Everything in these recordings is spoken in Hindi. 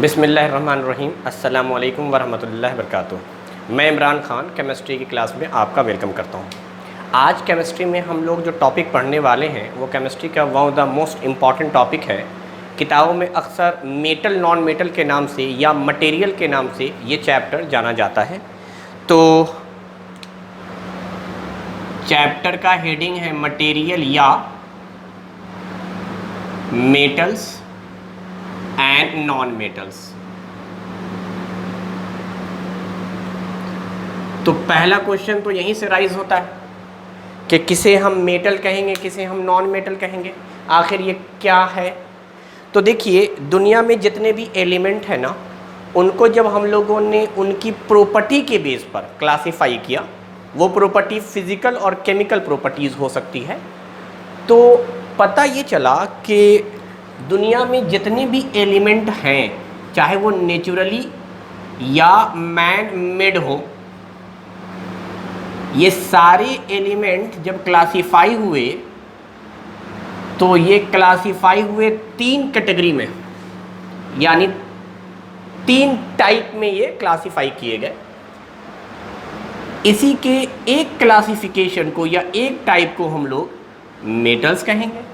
बिस्मिल्लाहिर्रहमानिर्रहीम अस्सलामु अलैकुम वरहमतुल्लाहि वबरकातुहू। मैं इमरान खान केमिस्ट्री की क्लास में आपका वेलकम करता हूँ। आज केमिस्ट्री में हम लोग जो टॉपिक पढ़ने वाले हैं वो केमिस्ट्री का one of the most important topic है। किताबों में अक्सर मेटल नॉन मेटल के नाम से या मटेरियल के नाम से ये चैप्टर जाना जाता है। तो चैप्टर का हेडिंग है मटेरियल या मेटल्स एंड नॉन मेटल्स। तो पहला क्वेश्चन तो यहीं से राइज होता है कि किसे हम मेटल कहेंगे, किसे हम नॉन मेटल कहेंगे, आखिर ये क्या है। तो देखिए, दुनिया में जितने भी एलिमेंट है ना, उनको जब हम लोगों ने उनकी प्रॉपर्टी के बेस पर क्लासिफाई किया, वो प्रॉपर्टी फिजिकल और केमिकल प्रॉपर्टीज़ हो सकती है। तो पता ये चला कि दुनिया में जितने भी एलिमेंट हैं, चाहे वो नेचुरली या मैन मेड हो, ये सारे एलिमेंट जब क्लासिफाई हुए तो ये क्लासिफाई हुए तीन कैटेगरी में, यानी तीन टाइप में ये क्लासिफाई किए गए। इसी के एक क्लासिफिकेशन को या एक टाइप को हम लोग मेटल्स कहेंगे,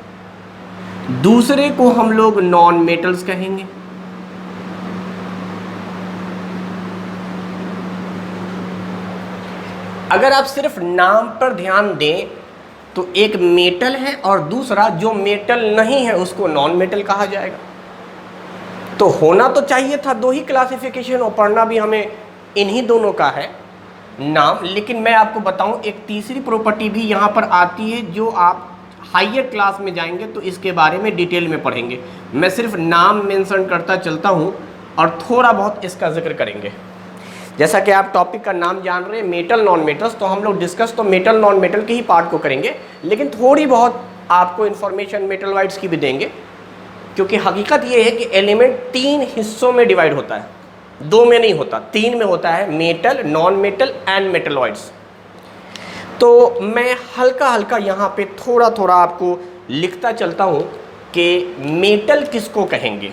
दूसरे को हम लोग नॉन मेटल्स कहेंगे। अगर आप सिर्फ नाम पर ध्यान दें तो एक मेटल है और दूसरा जो मेटल नहीं है उसको नॉन मेटल कहा जाएगा। तो होना तो चाहिए था दो ही क्लासिफिकेशन और पढ़ना भी हमें इन्हीं दोनों का है नाम। लेकिन मैं आपको बताऊं, एक तीसरी प्रॉपर्टी भी यहाँ पर आती है जो आप हायर क्लास में जाएंगे तो इसके बारे में डिटेल में पढ़ेंगे। मैं सिर्फ नाम मेंशन करता चलता हूँ और थोड़ा बहुत इसका जिक्र करेंगे। जैसा कि आप टॉपिक का नाम जान रहे हैं, मेटल नॉन मेटल्स, तो हम लोग डिस्कस तो मेटल नॉन मेटल के ही पार्ट को करेंगे, लेकिन थोड़ी बहुत आपको इन्फॉर्मेशन मेटलवाइड्स की भी देंगे। क्योंकि हकीकत ये है कि एलिमेंट तीन हिस्सों में डिवाइड होता है, दो में नहीं होता, तीन में होता है, मेटल, नॉन मेटल एंड मेटलवाइड्स। तो मैं हल्का हल्का यहाँ पे थोड़ा थोड़ा आपको लिखता चलता हूँ कि मेटल किसको कहेंगे।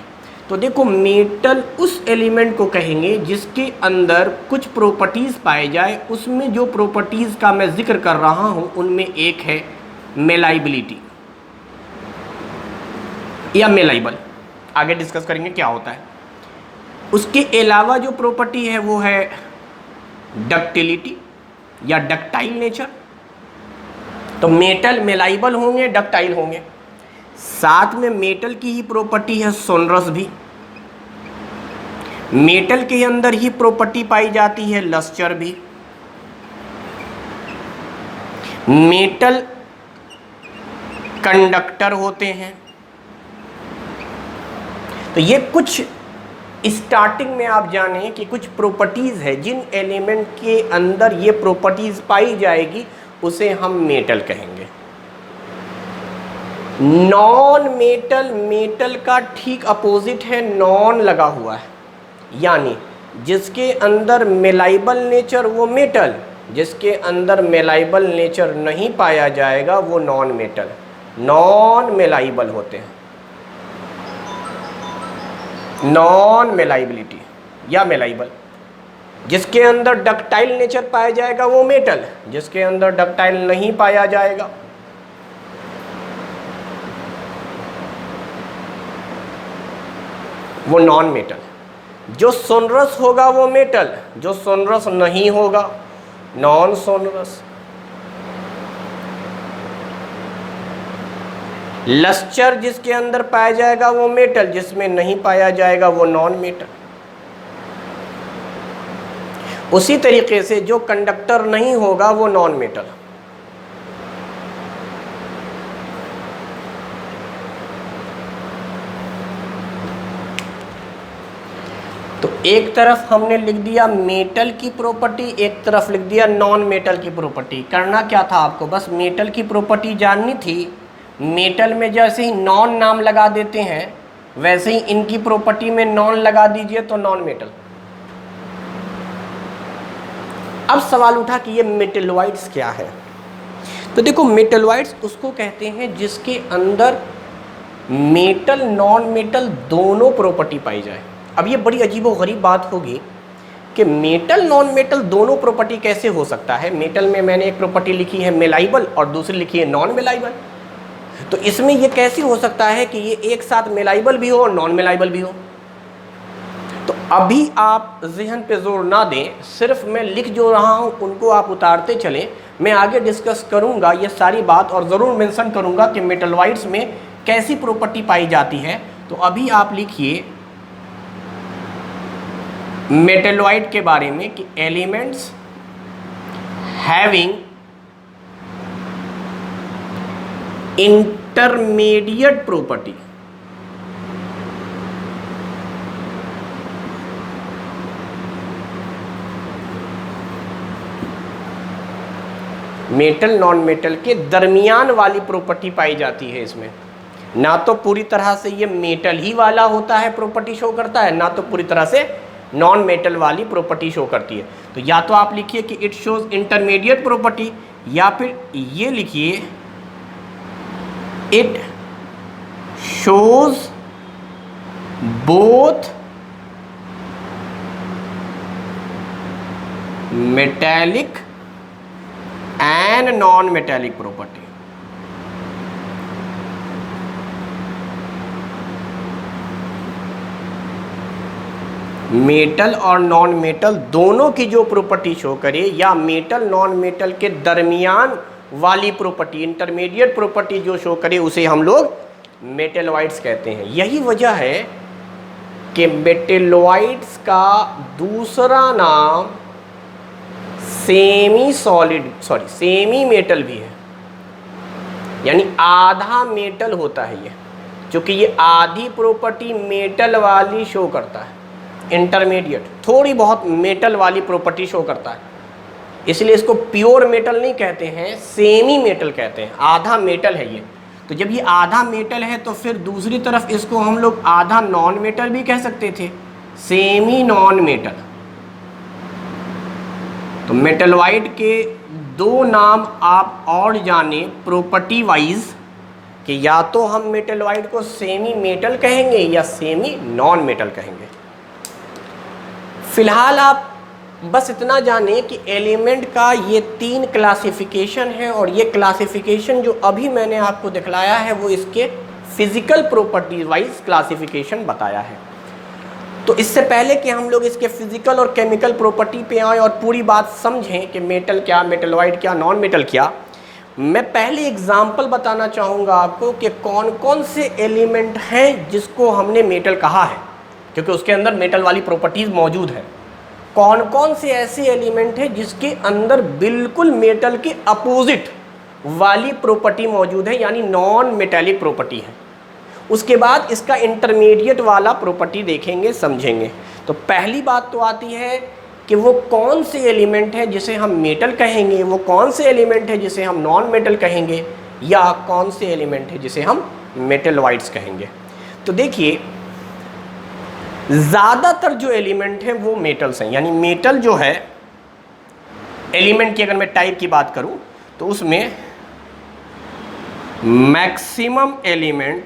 तो देखो, मेटल उस एलिमेंट को कहेंगे जिसके अंदर कुछ प्रॉपर्टीज़ पाए जाए। उसमें जो प्रॉपर्टीज़ का मैं जिक्र कर रहा हूँ उनमें एक है मेलाइबिलिटी या मेलाइबल। आगे डिस्कस करेंगे क्या होता है। उसके अलावा जो प्रॉपर्टी है वो है डक्टिलिटी या डक्टाइल नेचर। तो मेटल मेलाइबल होंगे, डक्टाइल होंगे। साथ में मेटल की ही प्रॉपर्टी है सोनरस भी। मेटल के अंदर ही प्रॉपर्टी पाई जाती है लस्चर भी। मेटल कंडक्टर होते हैं। तो ये कुछ स्टार्टिंग में आप जानें कि कुछ प्रॉपर्टीज़ है जिन एलिमेंट के अंदर ये प्रॉपर्टीज़ पाई जाएगी उसे हम मेटल कहेंगे। नॉन मेटल, मेटल का ठीक अपोजिट है, नॉन लगा हुआ है, यानी जिसके अंदर मेलाइबल नेचर वो मेटल, जिसके अंदर मेलाइबल नेचर नहीं पाया जाएगा वो नॉन मेटल। नॉन मेलाइबल होते हैं, नॉन मेलाइबिलिटी या मेलाइबल। जिसके अंदर डक्टाइल नेचर पाया जाएगा वो मेटल, जिसके अंदर डक्टाइल नहीं पाया जाएगा वो नॉन मेटल। जो सोनरस होगा वो मेटल, जो सोनरस नहीं होगा नॉन सोनरस। लस्चर जिसके अंदर पाया जाएगा वो मेटल, जिसमें नहीं पाया जाएगा वो नॉन मेटल। उसी तरीके से जो कंडक्टर नहीं होगा वो नॉन मेटल। तो एक तरफ हमने लिख दिया मेटल की प्रॉपर्टी, एक तरफ लिख दिया नॉन मेटल की प्रॉपर्टी। करना क्या था आपको, बस मेटल की प्रॉपर्टी जाननी थी। मेटल में जैसे ही नॉन नाम लगा देते हैं वैसे ही इनकी प्रॉपर्टी में नॉन लगा दीजिए तो नॉन मेटल। अब सवाल उठा कि ये मेटलवाइड्स क्या है। तो देखो, मेटलवाइड्स उसको कहते हैं जिसके अंदर मेटल नॉन मेटल दोनों प्रॉपर्टी पाई जाए। अब ये बड़ी अजीबोगरीब बात होगी कि मेटल नॉन मेटल दोनों प्रॉपर्टी कैसे हो सकता है। मेटल में मैंने एक प्रॉपर्टी लिखी है मेलाइबल और दूसरी लिखी है नॉन मेलाइबल, तो इसमें ये कैसे हो सकता है कि ये एक साथ मेलाइबल भी हो और नॉन मेलाइबल भी हो। तो अभी आप जहन पे जोर ना दें, सिर्फ मैं लिख जो रहा हूँ उनको आप उतारते चलें। मैं आगे डिस्कस करूँगा ये सारी बात और ज़रूर मेंशन करूँगा कि मेटलॉइड्स में कैसी प्रॉपर्टी पाई जाती है। तो अभी आप लिखिए मेटलॉइड के बारे में कि elements having intermediate property. Metal non metal के दरमियान वाली प्रॉपर्टी पाई जाती है इसमें। ना तो पूरी तरह से ये मेटल ही वाला होता है प्रॉपर्टी शो करता है, ना तो पूरी तरह से नॉन मेटल वाली प्रॉपर्टी शो करती है। तो या तो आप लिखिए कि इट शोज इंटरमीडिएट प्रॉपर्टी, या फिर ये लिखिए it shows both metallic and non metallic property. Metal और नॉन मेटल दोनों की जो प्रॉपर्टी शो करे, या मेटल नॉन मेटल के दरमियान वाली प्रॉपर्टी इंटरमीडिएट प्रॉपर्टी जो शो करे, उसे हम लोग मेटलॉइड्स कहते हैं। यही वजह है कि मेटलॉइड्स का दूसरा नाम सेमी मेटल भी है, यानी आधा मेटल होता है ये, क्योंकि ये आधी प्रॉपर्टी मेटल वाली शो करता है, इंटरमीडिएट थोड़ी बहुत मेटल वाली प्रॉपर्टी शो करता है, इसलिए इसको प्योर मेटल नहीं कहते हैं, सेमी मेटल कहते हैं, आधा मेटल है ये। तो जब ये आधा मेटल है तो फिर दूसरी तरफ इसको हम लोग आधा नॉन मेटल भी कह सकते थे, सेमी नॉन मेटल। तो मेटलॉइड के दो नाम आप और जाने प्रॉपर्टी वाइज कि या तो हम मेटलॉइड को सेमी मेटल कहेंगे या सेमी नॉन मेटल कहेंगे। फिलहाल आप बस इतना जाने कि एलिमेंट का ये 3 क्लासिफिकेशन है, और ये क्लासिफिकेशन जो अभी मैंने आपको दिखलाया है वो इसके फिजिकल प्रॉपर्टी वाइज क्लासिफिकेशन बताया है। तो इससे पहले कि हम लोग इसके फिजिकल और केमिकल प्रॉपर्टी पे आएँ और पूरी बात समझें कि मेटल क्या, मेटलॉइड क्या, नॉन मेटल क्या, मैं पहले एग्जाम्पल बताना चाहूँगा आपको कि कौन कौन से एलिमेंट हैं जिसको हमने मेटल कहा है, क्योंकि उसके अंदर मेटल वाली प्रॉपर्टीज़ मौजूद है। कौन कौन से ऐसे एलिमेंट हैं जिसके अंदर बिल्कुल मेटल के अपोजिट वाली प्रॉपर्टी मौजूद है, यानी नॉन मेटेलिक प्रॉपर्टी है। उसके बाद इसका इंटरमीडिएट वाला प्रॉपर्टी देखेंगे, समझेंगे। तो पहली बात तो आती है कि वो कौन से एलिमेंट है जिसे हम मेटल कहेंगे, वो कौन से एलिमेंट है जिसे हम नॉन मेटल कहेंगे, या कौन से एलिमेंट है जिसे हम मेटलॉइड्स कहेंगे। तो देखिए, ज़्यादातर जो एलिमेंट हैं वो मेटल्स हैं, यानी मेटल जो है एलिमेंट की अगर मैं टाइप की बात करूं तो उसमें मैक्सिमम एलिमेंट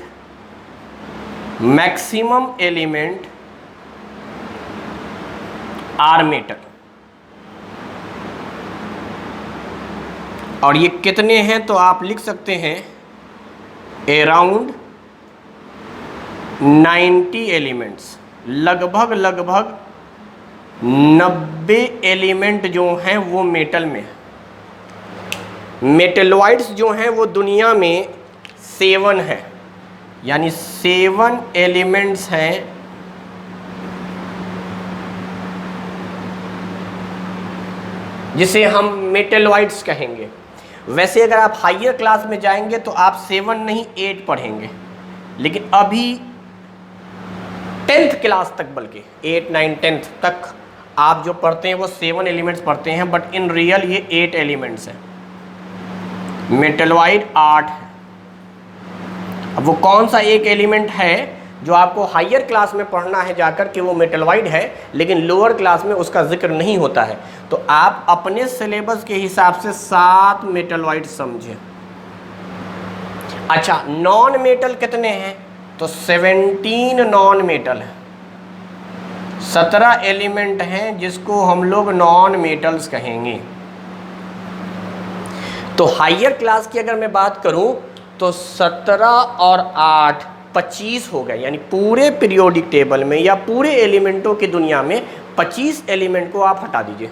आर मेटल। और ये कितने हैं तो आप लिख सकते हैं अराउंड 90 एलिमेंट्स, लगभग 90 एलिमेंट जो हैं वो मेटल में है। मेटलॉइड्स जो हैं वो दुनिया में 7 है, यानी 7 एलिमेंट्स हैं जिसे हम मेटलॉइड्स कहेंगे। वैसे अगर आप हायर क्लास में जाएंगे तो आप 7 नहीं 8 पढ़ेंगे, लेकिन अभी 10th क्लास तक, बल्कि 8, 9, 10th तक आप जो पढ़ते हैं वो 7 एलिमेंट्स पढ़ते हैं, बट इन रियल ये 8 एलिमेंट्स हैं। मेटलॉइड 8 है। अब वो कौन सा एक एलिमेंट है जो आपको हायर क्लास में पढ़ना है जाकर कि वो मेटलॉइड है, लेकिन लोअर क्लास में उसका जिक्र नहीं होता है, तो आप अपने सिलेबस के हिसाब से 7 मेटलॉइड समझें। अच्छा, नॉन मेटल कितने हैं तो 17 नॉन मेटल है। 17 एलिमेंट हैं जिसको हम लोग नॉन मेटल्स कहेंगे। तो हायर क्लास की अगर मैं बात करूं तो 17 और 8 25 हो गए, यानी पूरे पीरियोडिक टेबल में या पूरे एलिमेंटों की दुनिया में 25 एलिमेंट को आप हटा दीजिए,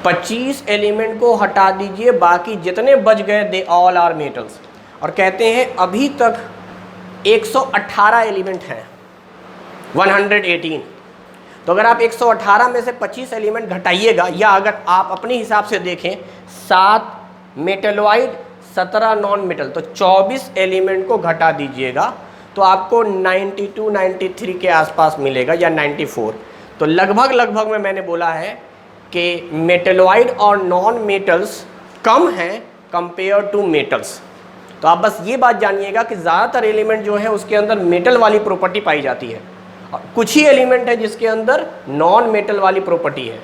25 एलिमेंट को हटा दीजिए, बाकी जितने बच गए दे ऑल आर मेटल्स। और कहते हैं अभी तक 118 एलिमेंट हैं, 118। तो अगर आप 118 में से 25 एलिमेंट घटाइएगा, या अगर आप अपने हिसाब से देखें 7 मेटलॉइड 17 नॉन मेटल, तो 24 एलिमेंट को घटा दीजिएगा तो आपको 92 93 के आसपास मिलेगा या 94। तो लगभग में मैंने बोला है कि मेटलॉइड और नॉन मेटल्स कम हैं कंपेयर टू मेटल्स। तो आप बस ये बात जानिएगा कि ज़्यादातर एलिमेंट जो है उसके अंदर मेटल वाली प्रॉपर्टी पाई जाती है, और कुछ ही एलिमेंट है जिसके अंदर नॉन मेटल वाली प्रॉपर्टी है,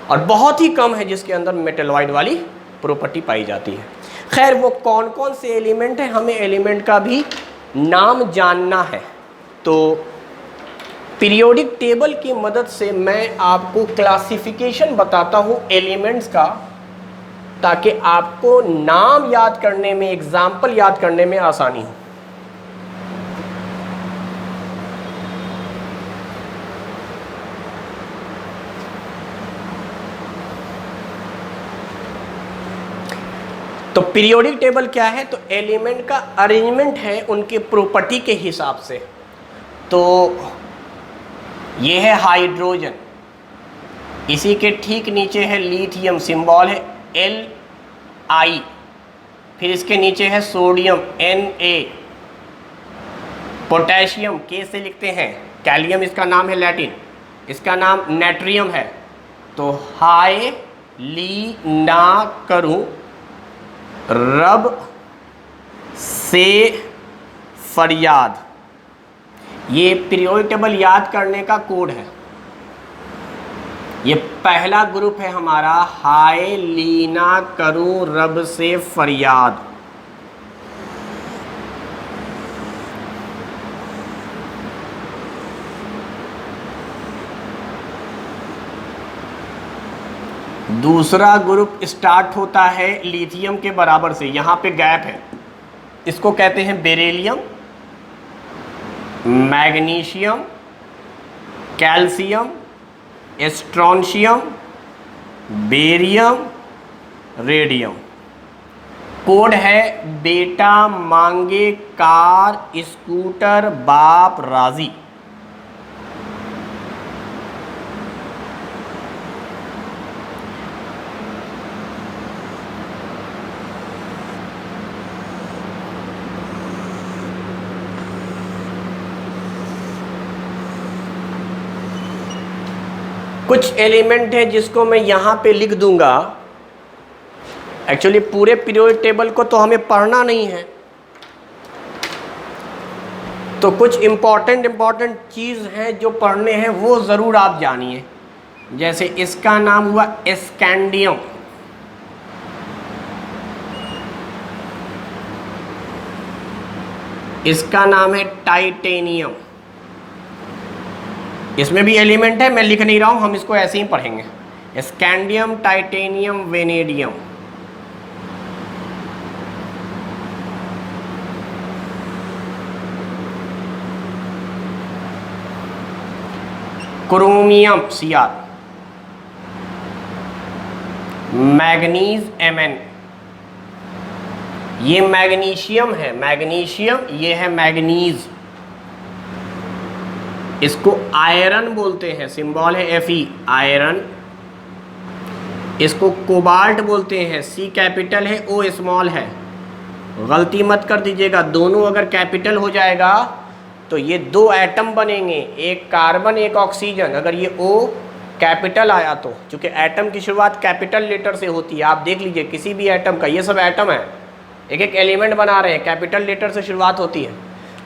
और बहुत ही कम है जिसके अंदर मेटलॉइड वाली प्रॉपर्टी पाई जाती है। खैर, वो कौन कौन से एलिमेंट हैं, हमें एलिमेंट का भी नाम जानना है। तो पीरियोडिक टेबल की मदद से मैं आपको क्लासिफिकेशन बताता हूँ एलिमेंट्स का, ताकि आपको नाम याद करने में, एग्जाम्पल याद करने में आसानी हो। तो पीरियोडिक टेबल क्या है? तो एलिमेंट का अरेंजमेंट है उनके प्रॉपर्टी के हिसाब से। तो ये है हाइड्रोजन, इसी के ठीक नीचे है लिथियम, सिंबल है Li, फिर इसके नीचे है सोडियम Na, पोटेशियम K से लिखते हैं, कैलियम इसका नाम है लैटिन, इसका नाम नाइट्रियम है। तो हाय ली ना करूं रब से फरियाद, ये पीरियोडिक टेबल याद करने का कोड है। ये पहला ग्रुप है हमारा, हाय लीना करूं रब से फरियाद। दूसरा ग्रुप स्टार्ट होता है लिथियम के बराबर से, यहाँ पे गैप है, इसको कहते हैं beryllium, magnesium, calcium, strontium, barium, radium. Code है बेटा मांगे कार स्कूटर बाप राजी। कुछ एलिमेंट है जिसको मैं यहाँ पे लिख दूंगा। एक्चुअली पूरे पीरियोडिक टेबल को तो हमें पढ़ना नहीं है, तो कुछ इम्पॉर्टेंट चीज़ हैं जो पढ़ने हैं वो ज़रूर आप जानिए। जैसे इसका नाम हुआ स्कैंडियम, इसका नाम है टाइटेनियम। इसमें भी एलिमेंट है, मैं लिख नहीं रहा हूं, हम इसको ऐसे ही पढ़ेंगे। Scandium, titanium, vanadium. Chromium Cr, manganese Mn, ये मैग्नीशियम है, मैग्नीशियम, ये है मैग्नीज, इसको आयरन बोलते हैं, सिंबल है Fe, आयरन। इसको कोबाल्ट बोलते हैं, C कैपिटल है, O स्मॉल है। गलती मत कर दीजिएगा, दोनों अगर कैपिटल हो जाएगा तो ये दो एटम बनेंगे, एक कार्बन एक ऑक्सीजन। अगर ये O कैपिटल आया तो, चूँकि एटम की शुरुआत कैपिटल लेटर से होती है, आप देख लीजिए किसी भी एटम का, ये सब एटम है, एक एक एलिमेंट बना रहे हैं, कैपिटल लेटर से शुरुआत होती है।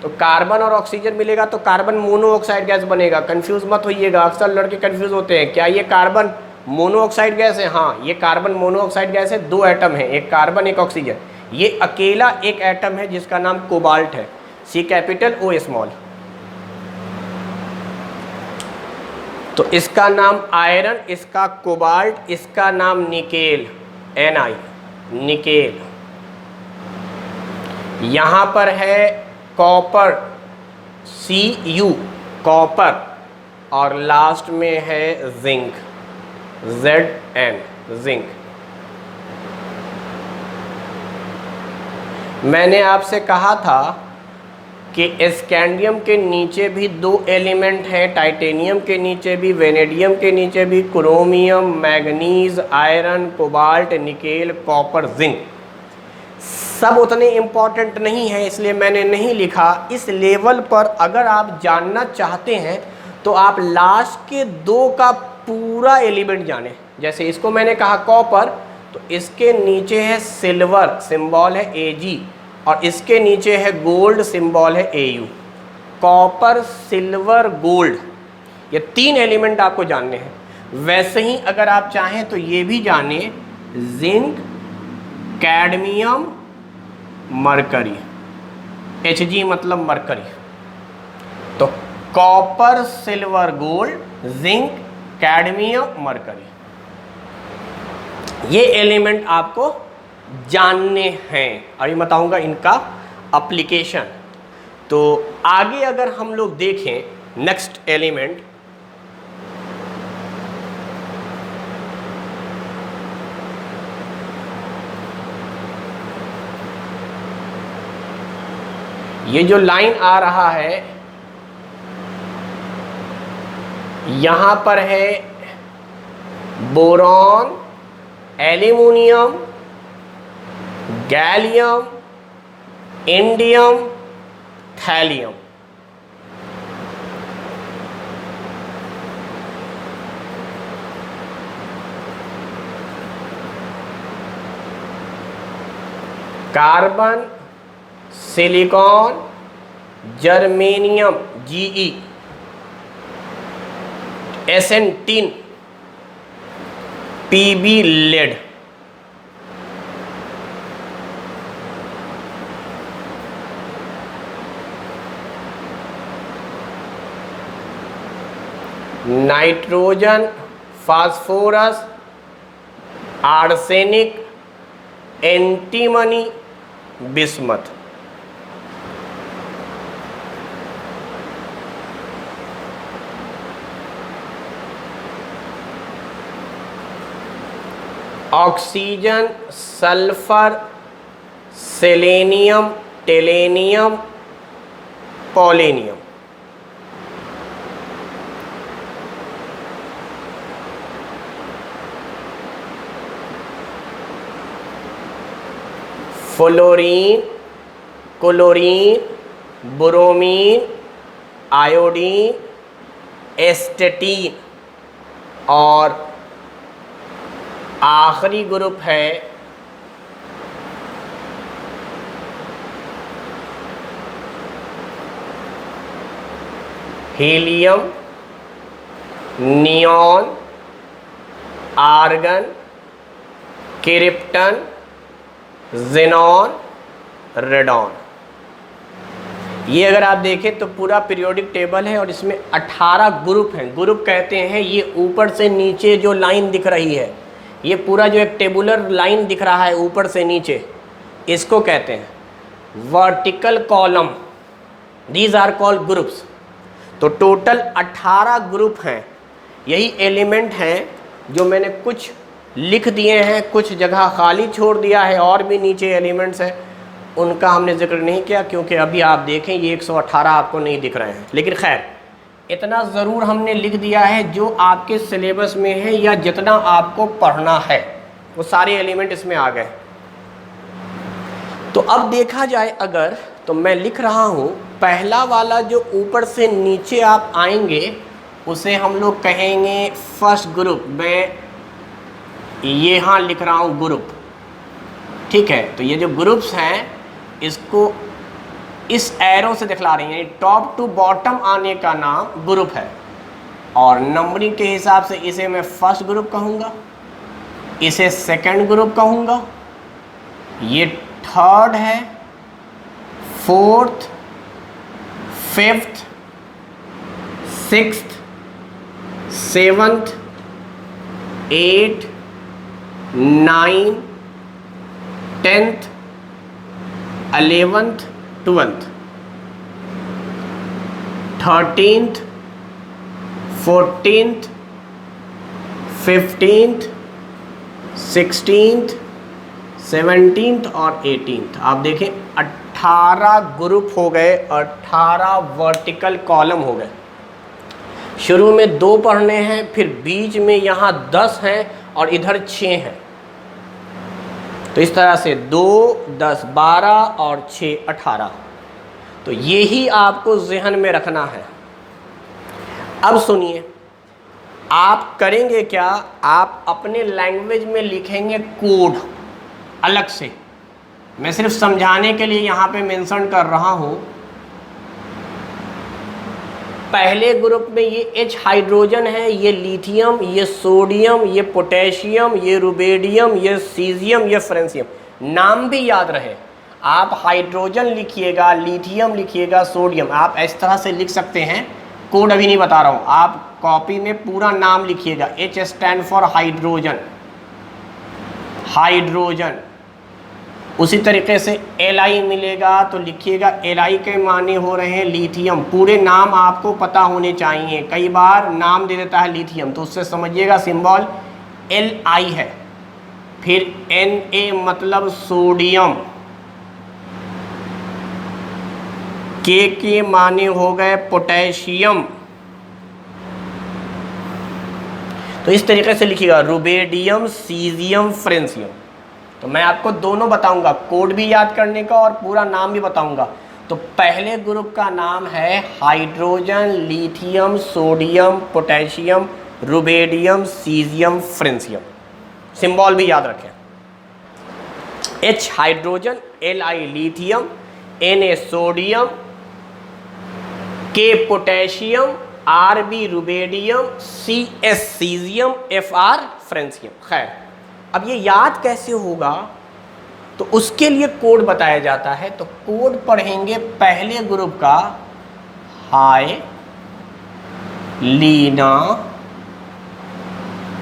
तो कार्बन और ऑक्सीजन मिलेगा तो कार्बन मोनोऑक्साइड गैस बनेगा। कंफ्यूज मत होइएगा, अक्सर लड़के कंफ्यूज होते हैं, क्या ये कार्बन मोनोऑक्साइड गैस है? हाँ, ये कार्बन मोनोऑक्साइड गैस है, दो एटम है, एक कार्बन एक ऑक्सीजन। ये अकेला एक एटम है जिसका नाम कोबाल्ट है, C कैपिटल O स्मॉल। तो इसका नाम आयरन, इसका कोबाल्ट, इसका नाम निकेल, Ni, निकेल। यहाँ पर है कॉपर, Cu, कॉपर, और लास्ट में है जिंक, Zn, जिंक। मैंने आपसे कहा था कि स्कैंडियम के नीचे भी 2 एलिमेंट हैं, टाइटेनियम के नीचे भी, वेनेडियम के नीचे भी, chromium, manganese, iron, cobalt, nickel, copper, zinc. सब उतने इम्पॉर्टेंट नहीं है, इसलिए मैंने नहीं लिखा। इस लेवल पर अगर आप जानना चाहते हैं तो आप लास्ट के 2 का पूरा एलिमेंट जाने। जैसे इसको मैंने कहा कॉपर, तो इसके नीचे है सिल्वर, सिंबल है Ag, और इसके नीचे है गोल्ड, सिंबल है Au। कॉपर, सिल्वर, गोल्ड, ये 3 एलिमेंट आपको जानने हैं। वैसे ही अगर आप चाहें तो ये भी जाने, जिंक, कैडमियम, मरकरी, Hg मतलब मरकरी। तो copper, silver, gold, zinc, cadmium, mercury, ये एलिमेंट आपको जानने हैं। अभी बताऊंगा इनका एप्लीकेशन। तो आगे अगर हम लोग देखें नेक्स्ट एलिमेंट, ये जो लाइन आ रहा है यहाँ पर है boron, aluminium, gallium, indium, thallium. Carbon, silicon, germanium, Ge, Sn, Pb, lead. Nitrogen, phosphorus, arsenic, antimony, bismuth. Oxygen, sulphur, selenium, tellurium, polonium. Fluorine, chlorine, bromine, iodine, astatine, और आखिरी ग्रुप है helium, neon, argon, krypton, xenon, radon. ये अगर आप देखें तो पूरा पीरियोडिक टेबल है और इसमें 18 ग्रुप हैं। ग्रुप कहते हैं ये ऊपर से नीचे जो लाइन दिख रही है, ये पूरा जो एक टेबुलर लाइन दिख रहा है ऊपर से नीचे, इसको कहते हैं vertical column. These are called groups. तो टोटल 18 ग्रुप हैं। यही एलिमेंट हैं जो मैंने कुछ लिख दिए हैं, कुछ जगह खाली छोड़ दिया है, और भी नीचे एलिमेंट्स हैं उनका हमने जिक्र नहीं किया क्योंकि अभी आप देखें ये 118 आपको नहीं दिख रहे हैं। लेकिन खैर इतना ज़रूर हमने लिख दिया है जो आपके सिलेबस में है या जितना आपको पढ़ना है वो सारे एलिमेंट इसमें आ गए। तो अब देखा जाए अगर, तो मैं लिख रहा हूँ पहला वाला जो ऊपर से नीचे आप आएंगे उसे हम लोग कहेंगे फर्स्ट ग्रुप। मैं यहाँ लिख रहा हूँ ग्रुप, ठीक है। तो ये जो ग्रुप्स हैं इसको इस एरो से दिखला रही हैं, टॉप टू बॉटम आने का नाम ग्रुप है। और नंबरिंग के हिसाब से इसे मैं फर्स्ट ग्रुप कहूँगा, इसे सेकंड ग्रुप कहूँगा, ये थर्ड है, fourth, fifth, sixth, 7th 8th 9th 10th 11th 12th 13th 14th 15th 16th 17th और 18th। आप देखें 18 ग्रुप हो गए, 18 वर्टिकल कॉलम हो गए। शुरू में 2 पढ़ने हैं, फिर बीच में यहाँ 10 हैं और इधर 6 हैं। तो इस तरह से 2 10 12 और 6 18। तो यही आपको ज़हन में रखना है। अब सुनिए, आप करेंगे क्या, आप अपने लैंग्वेज में लिखेंगे कोड अलग से। मैं सिर्फ समझाने के लिए यहाँ पे मेंशन कर रहा हूँ। पहले ग्रुप में ये H हाइड्रोजन है, ये लिथियम, ये सोडियम, ये पोटेशियम, ये रुबेडियम, ये सीजियम, ये फ्रेंसियम। नाम भी याद रहे। आप हाइड्रोजन लिखिएगा, लिथियम लिखिएगा, सोडियम, आप इस तरह से लिख सकते हैं। कोड अभी नहीं बता रहा हूँ, आप कॉपी में पूरा नाम लिखिएगा। H stand for hydrogen, hydrogen. उसी तरीके से Li मिलेगा तो लिखिएगा Li के माने हो रहे हैं लिथियम। पूरे नाम आपको पता होने चाहिए। कई बार नाम दे देता है लिथियम, तो उससे समझिएगा सिंबल Li है। फिर Na मतलब सोडियम, K के माने हो गए पोटेशियम। तो इस तरीके से लिखिएगा रुबेडियम, सीजियम, फ्रेंसियम। तो मैं आपको दोनों बताऊंगा, कोड भी याद करने का और पूरा नाम भी बताऊंगा। तो पहले ग्रुप का नाम है hydrogen, lithium, sodium, potassium, rubidium, caesium, francium. Symbol भी याद रखें। H hydrogen, Li lithium, Na sodium, K potassium, Rb rubidium, Cs caesium, Fr francium. खैर, अब ये याद कैसे होगा, तो उसके लिए कोड बताया जाता है। तो कोड पढ़ेंगे पहले ग्रुप का, हाय, लीना,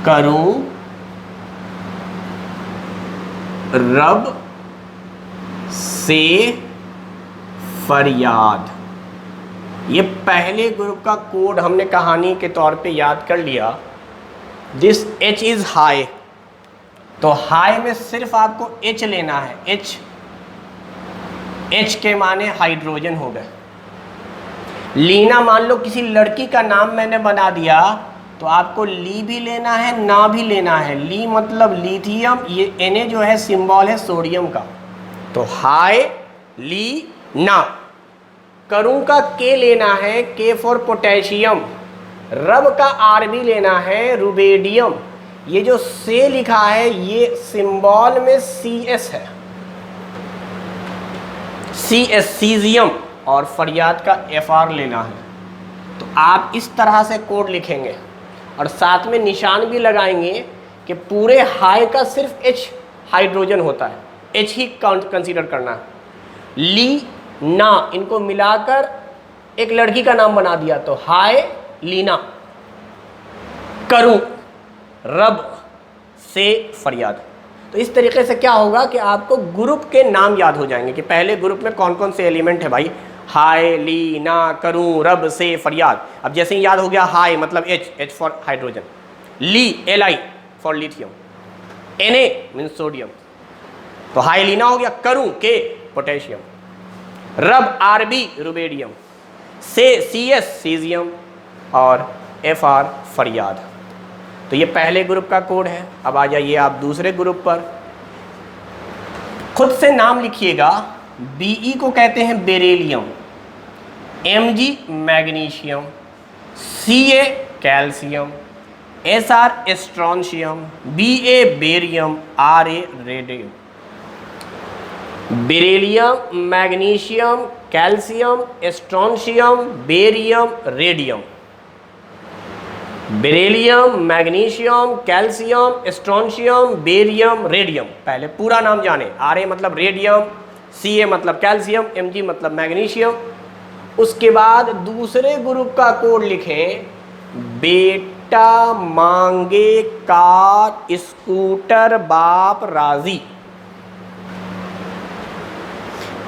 करूं, रब से फरियाद। ये पहले ग्रुप का कोड हमने कहानी के तौर पे याद कर लिया। दिस H इज हाई, तो हाई में सिर्फ आपको H लेना है। H के माने हाइड्रोजन हो गए। लीना मान लो किसी लड़की का नाम मैंने बना दिया, तो आपको ली भी लेना है, ना भी लेना है। ली मतलब लिथियम, ये Na जो है सिंबल है सोडियम का। तो हाय, ली, ना। करूं का K लेना है, K फॉर पोटेशियम। रब का Rb लेना है, रुबेडियम। ये जो से लिखा है ये सिंबल में Cs है, Cs सीजियम, और फरियाद का Fr लेना है। तो आप इस तरह से कोड लिखेंगे और साथ में निशान भी लगाएंगे कि पूरे हाई का सिर्फ H हाइड्रोजन होता है, H ही कंसीडर करना है। ली, ना, इनको मिलाकर एक लड़की का नाम बना दिया, तो हाय लीना। करूं, रब से फरियाद। तो इस तरीके से क्या होगा कि आपको ग्रुप के नाम याद हो जाएंगे कि पहले ग्रुप में कौन कौन से एलिमेंट है भाई। हाय, ली, ना, करूं, रब से फरियाद। अब जैसे ही याद हो गया, हाय मतलब H फॉर हाइड्रोजन, ली Li for lithium, Na means sodium. तो हाय लीना हो गया, करूं K पोटेशियम, रब Rb रुबेडियम, से Cs सीजियम और Fr फरियाद। तो ये पहले ग्रुप का कोड है। अब आ जाइए आप दूसरे ग्रुप पर। खुद से नाम लिखिएगा। Be को कहते हैं beryllium, Mg magnesium, Ca calcium, Sr strontium, Ba barium, Ra radium. Beryllium, magnesium, calcium, strontium, barium, radium. Beryllium, magnesium, calcium, strontium, barium, radium. पहले पूरा नाम जाने। Ra मतलब रेडियम, Ca मतलब कैल्शियम, Mg मतलब मैग्नीशियम। उसके बाद दूसरे ग्रुप का कोड लिखें बेटाडिन। बेटा मांगे कार स्कूटर बाप राजी।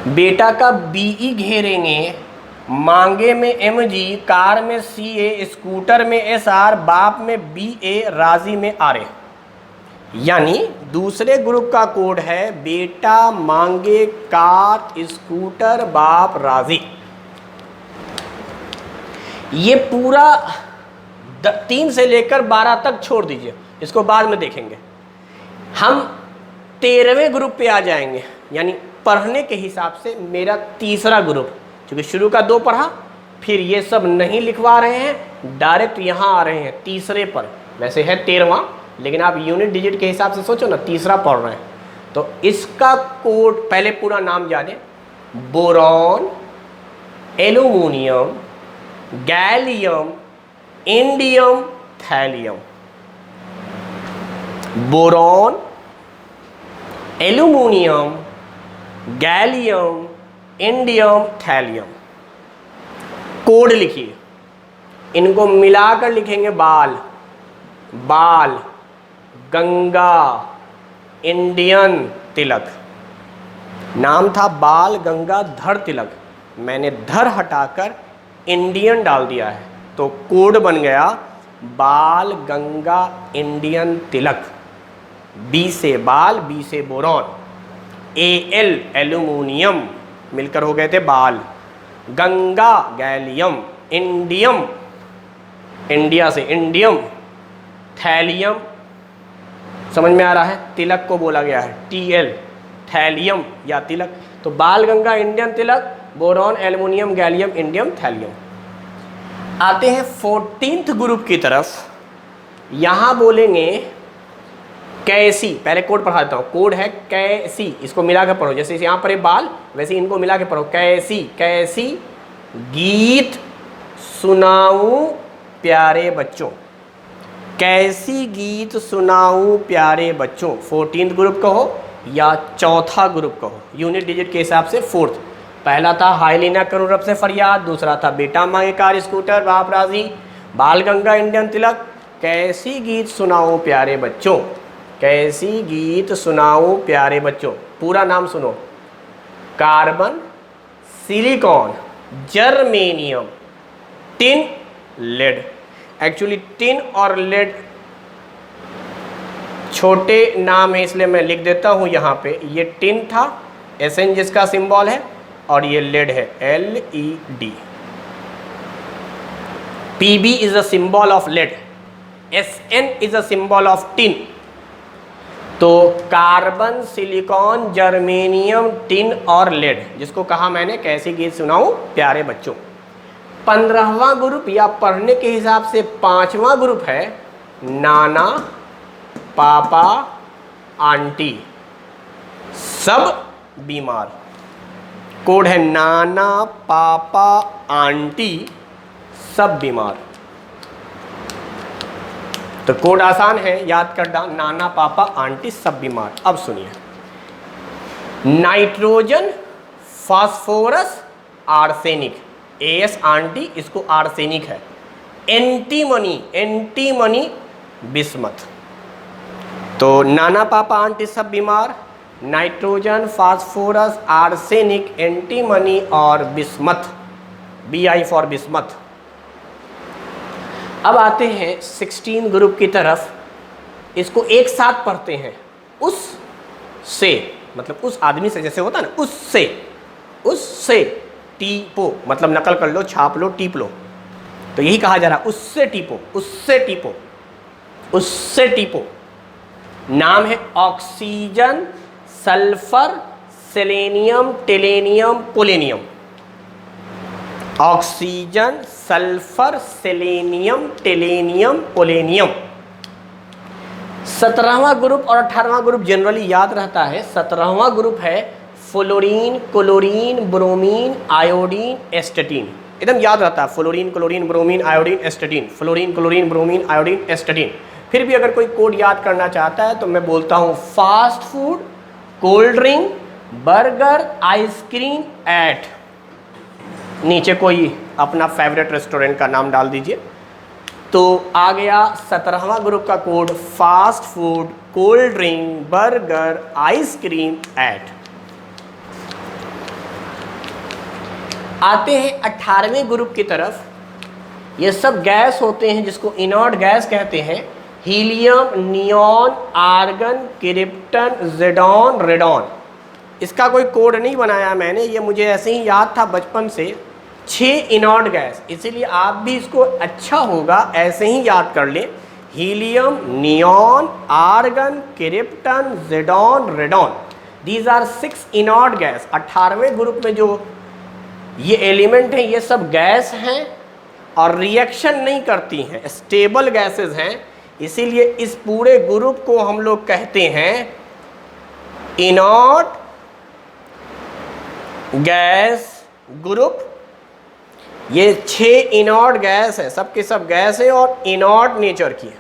बेटा का बीई घेरेंगे, मांगे में एमजी, कार में सीए, स्कूटर में एसआर, बाप में बीए, राजी में आरए। यानी दूसरे ग्रुप का कोड है बेटा मांगे कार स्कूटर बाप राजी। ये पूरा 3 से लेकर 12 तक छोड़ दीजिए, इसको बाद में देखेंगे। हम 13वें ग्रुप पे आ जाएंगे, यानी पढ़ने के हिसाब से मेरा तीसरा ग्रुप, क्योंकि शुरू का 2 पढ़ा, फिर ये सब नहीं लिखवा रहे हैं, डायरेक्ट यहाँ आ रहे हैं तीसरे पर। वैसे है 13वां, लेकिन आप यूनिट डिजिट के हिसाब से सोचो ना, तीसरा पढ़ रहे हैं। तो इसका कोड पहले पूरा नाम जाने, boron, aluminium, gallium, indium, thallium. Boron, aluminium, gallium, indium, thallium. Code लिखिए, इनको मिलाकर लिखेंगे बाल, बाल, गंगा, इंडियन तिलक। नाम था बाल गंगा धर तिलक, मैंने धर हटाकर इंडियन डाल दिया है, तो कोड बन गया बाल गंगा इंडियन तिलक। बी से बाल, बी से बोरॉन, एल एल्यूमिनियम, मिलकर हो गए थे बाल, गंगा गैलियम, इंडियम, इंडिया से इंडियम, थैलियम, समझ में आ रहा है, तिलक को बोला गया है टीएल, थैलियम या तिलक। तो Bal Ganga Indian Tilak, boron, aluminium, gallium, indium, thallium. आते हैं 14th ग्रुप की तरफ। यहां बोलेंगे कैसी, पहले कोड पढ़ा देता हूँ। कोड है कैसी, इसको मिला के पढ़ो, जैसे यहाँ पर है बाल, वैसे इनको मिला के पढ़ो। कैसी, कैसी गीत सुनाऊं प्यारे बच्चों, कैसी गीत सुनाऊं प्यारे बच्चों। 14th ग्रुप का हो या चौथा ग्रुप का हो, यूनिट डिजिट के हिसाब से 4th। पहला था हाय लीना करो रब से फरियाद, दूसरा था बेटा मांगे कार स्कूटर बाप राजी, बाल गंगा इंडियन तिलक, कैसी गीत सुनाऊं प्यारे बच्चों, कैसी गीत सुनाऊं प्यारे बच्चों। पूरा नाम सुनो, carbon, silicon, germanium, tin, lead. Actually tin और लेड छोटे नाम है, इसलिए मैं लिख देता हूं यहाँ पे। ये टिन था, SN जिसका सिंबल है, और ये लेड है LED। PB is a symbol of lead, SN is a symbol of tin. तो कार्बन, सिलिकॉन, जर्मेनियम, टिन और लेड, जिसको कहा मैंने कैसी गीत सुनाऊं प्यारे बच्चों। 15वां ग्रुप या पढ़ने के हिसाब से 5वां ग्रुप है नाना, पापा, आंटी, सब बीमार। कोड है नाना, पापा, आंटी, सब बीमार। तो कोड आसान है याद करना, नाना, पापा, आंटी, सब बीमार। अब सुनिए, nitrogen, phosphorus, arsenic, AS aunty, इसको आर्सेनिक है। Antimony, antimony, bismuth. तो नाना, पापा, आंटी, सब बीमार, नाइट्रोजन, फास्फोरस, आर्सेनिक, एंटीमनी और बिस्मथ, BI फॉर बिस्मथ। अब आते हैं 16 ग्रुप की तरफ। इसको एक साथ पढ़ते हैं, उस से, मतलब उस आदमी से, जैसे होता है ना, उससे टीपो, मतलब नकल कर लो, छाप लो, टीप लो। तो यही कहा जा रहा, उससे टीपो, उससे टीपो, उससे टीपो। नाम है oxygen, sulphur, selenium, tellurium, polonium. Oxygen, sulphur, selenium, tellurium, polonium. 17वां ग्रुप और 18वां ग्रुप जनरली याद रहता है। 17वां ग्रुप है fluorine, chlorine, bromine, iodine, astatine. एकदम याद रहता है, fluorine, chlorine, bromine, iodine, astatine, fluorine, chlorine, bromine, iodine, astatine. फिर भी अगर कोई कोड याद करना चाहता है तो मैं बोलता हूँ fast food, cold drink, burger, ice cream ate, नीचे कोई अपना फेवरेट रेस्टोरेंट का नाम डाल दीजिए। तो आ गया 17वां ग्रुप का code, fast food, cold drink, burger, ice cream, eight. आते हैं 18वें ग्रुप की तरफ। ये सब गैस होते हैं जिसको इनर्ट गैस कहते हैं। हीलियम, नियॉन, आर्गन, क्रिप्टन, ज़ेडॉन, रेडॉन। इसका कोई कोड नहीं बनाया मैंने, ये मुझे ऐसे ही याद था बचपन से। 6 इनर्ट गैस, इसीलिए आप भी इसको अच्छा होगा ऐसे ही याद कर लें। हीलियम, नियॉन, आर्गन, क्रिप्टन, ज़ेडॉन, radon, these are 6 inert gas. 18वें ग्रुप में जो ये एलिमेंट हैं ये सब गैस हैं और रिएक्शन नहीं करती हैं, स्टेबल गैसेस हैं। इसीलिए इस पूरे ग्रुप को हम लोग कहते हैं इनर्ट गैस ग्रुप। ये 6 इनर्ट गैस है, सबके सब गैस है और इनर्ट नेचर की है।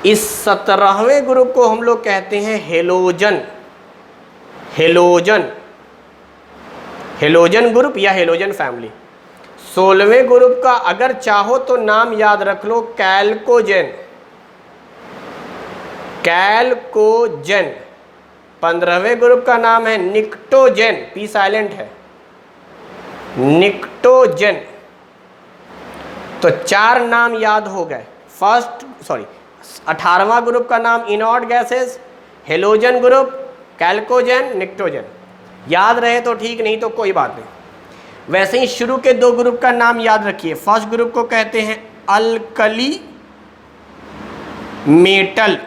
इस 17वें ग्रुप को हम लोग कहते हैं हेलोजन। हेलोजन, हेलोजन ग्रुप या हेलोजन फैमिली। 16वें ग्रुप का अगर चाहो तो नाम याद रख लो, कैल्कोजेन। कैल्कोजेन। 15वें ग्रुप का नाम है निक्टोजेन, पी साइलेंट है, निक्टोजेन। तो 4 नाम याद हो गए। 18वां ग्रुप का नाम इनर्ट गैसेस, हेलोजन ग्रुप, कैल्कोजेन, निक्टोजेन। याद रहे तो ठीक, नहीं तो कोई बात नहीं। वैसे ही शुरू के 2 ग्रुप का नाम याद रखिए। फर्स्ट ग्रुप को कहते हैं अल्कली मेटल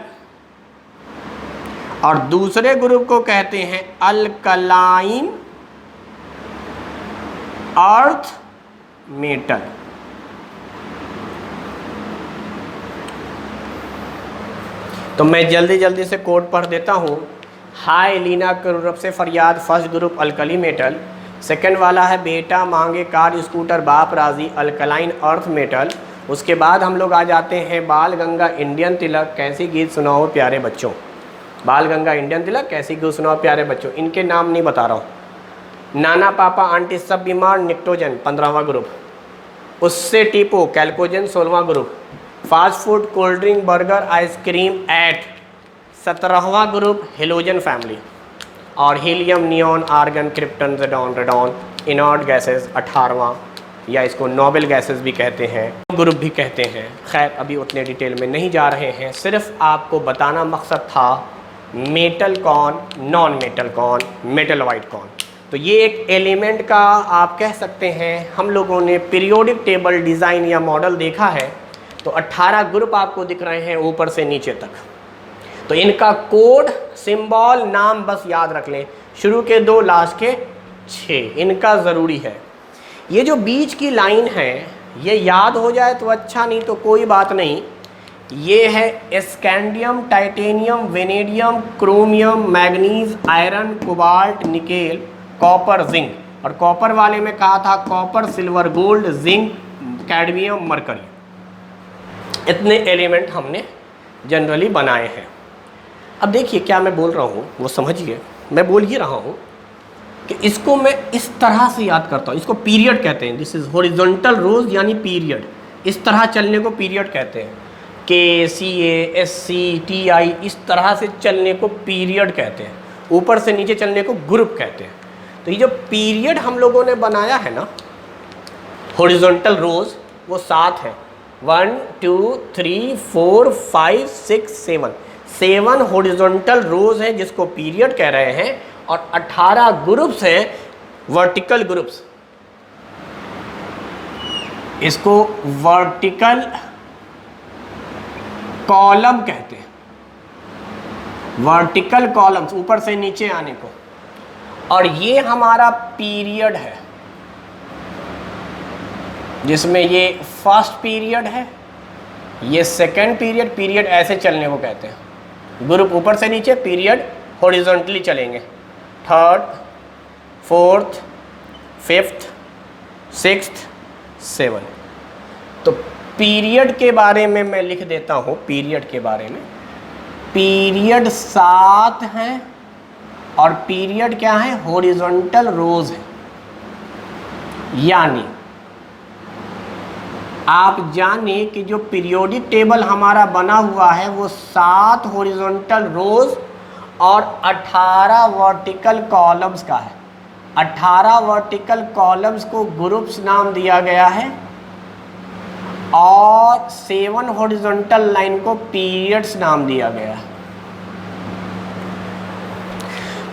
और दूसरे ग्रुप को कहते हैं अल्कलाइन अर्थ मेटल। तो मैं जल्दी जल्दी से कोड पढ़ देता हूँ। हाय लीना की से फरियाद, first group alkali metal. Second वाला है बेटा मांगे कार स्कूटर बाप राजी, अल्कलाइन अर्थ मेटल। उसके बाद हम लोग आ जाते हैं बाल गंगा इंडियन तिलक, कैसी गीत सुनाओ प्यारे बच्चों। बाल गंगा इंडियन तिलक, कैसी गीत सुनाओ प्यारे बच्चों। इनके नाम नहीं बता रहा हूँ। नाना पापा आंटी सब बीमार, निक्टोजन 15वां ग्रुप। उससे टीपो, कैल्कोजन 16वां group. Fast food, cold drink, burger, ice cream, at 17वां ग्रुप हेलोजन फैमिली। और हीलियम, नियॉन, आर्गन, क्रिप्टन, ज़ेडॉन, रेडॉन इनर्ट गैसेस 18वां, या इसको नोबल गैसेस भी कहते हैं, ग्रुप भी कहते हैं। खैर अभी उतने डिटेल में नहीं जा रहे हैं, सिर्फ आपको बताना मकसद था मेटल कौन, नॉन मेटल कौन, मेटल वाइट कौन। तो ये एक एलिमेंट का आप कह सकते हैं, हम लोगों ने पीरियोडिक टेबल डिज़ाइन या मॉडल देखा है। तो 18 ग्रुप आपको दिख रहे हैं ऊपर से नीचे तक। तो इनका कोड, सिंबल, नाम बस याद रख लें। शुरू के 2, लास्ट के 6, इनका ज़रूरी है। ये जो बीच की लाइन है ये याद हो जाए तो अच्छा, नहीं तो कोई बात नहीं। ये है scandium, titanium, vanadium, chromium, manganese, iron, cobalt, nickel, copper, zinc. और कॉपर वाले में कहा था copper, silver, gold, zinc, cadmium, mercury. इतने एलिमेंट हमने जनरली बनाए हैं। अब देखिए क्या मैं बोल रहा हूँ वो समझिए। मैं बोल ही रहा हूँ कि इसको मैं इस तरह से याद करता हूँ। इसको पीरियड कहते हैं। दिस इज़ हॉरिजॉन्टल रोज यानी पीरियड। इस तरह चलने को पीरियड कहते हैं। KCA, SC, TI इस तरह से चलने को पीरियड कहते हैं। ऊपर से नीचे चलने को ग्रुप कहते हैं। तो ये जो पीरियड हम लोगों ने बनाया है ना, हॉरिजॉन्टल रोज, वो 7 है। 1 2 3 4 5 6 7 हॉरिजॉन्टल रोज हैं जिसको पीरियड कह रहे हैं। और 18 ग्रुप्स हैं, वर्टिकल ग्रुप्स। इसको वर्टिकल कॉलम कहते हैं। वर्टिकल कॉलम्स, ऊपर से नीचे आने को। और ये हमारा पीरियड है जिसमें ये फर्स्ट पीरियड है, ये सेकंड पीरियड। पीरियड ऐसे चलने को कहते हैं। ग्रुप ऊपर से नीचे, पीरियड हॉरिजॉन्टली चलेंगे। 3rd, 4th, 5th, 6th, 7th। तो पीरियड के बारे में मैं लिख देता हूँ। पीरियड के बारे में, पीरियड 7 हैं और पीरियड क्या है, हॉरिजॉन्टल रोज है। यानी आप जाने कि जो पीरियोडिक टेबल हमारा बना हुआ है वो 7 हॉरिजॉन्टल रोज और 18 वर्टिकल कॉलम्स का है। 18 वर्टिकल कॉलम्स को ग्रुप्स नाम दिया गया है और 7 हॉरिजॉन्टल लाइन को पीरियड्स नाम दिया गया है।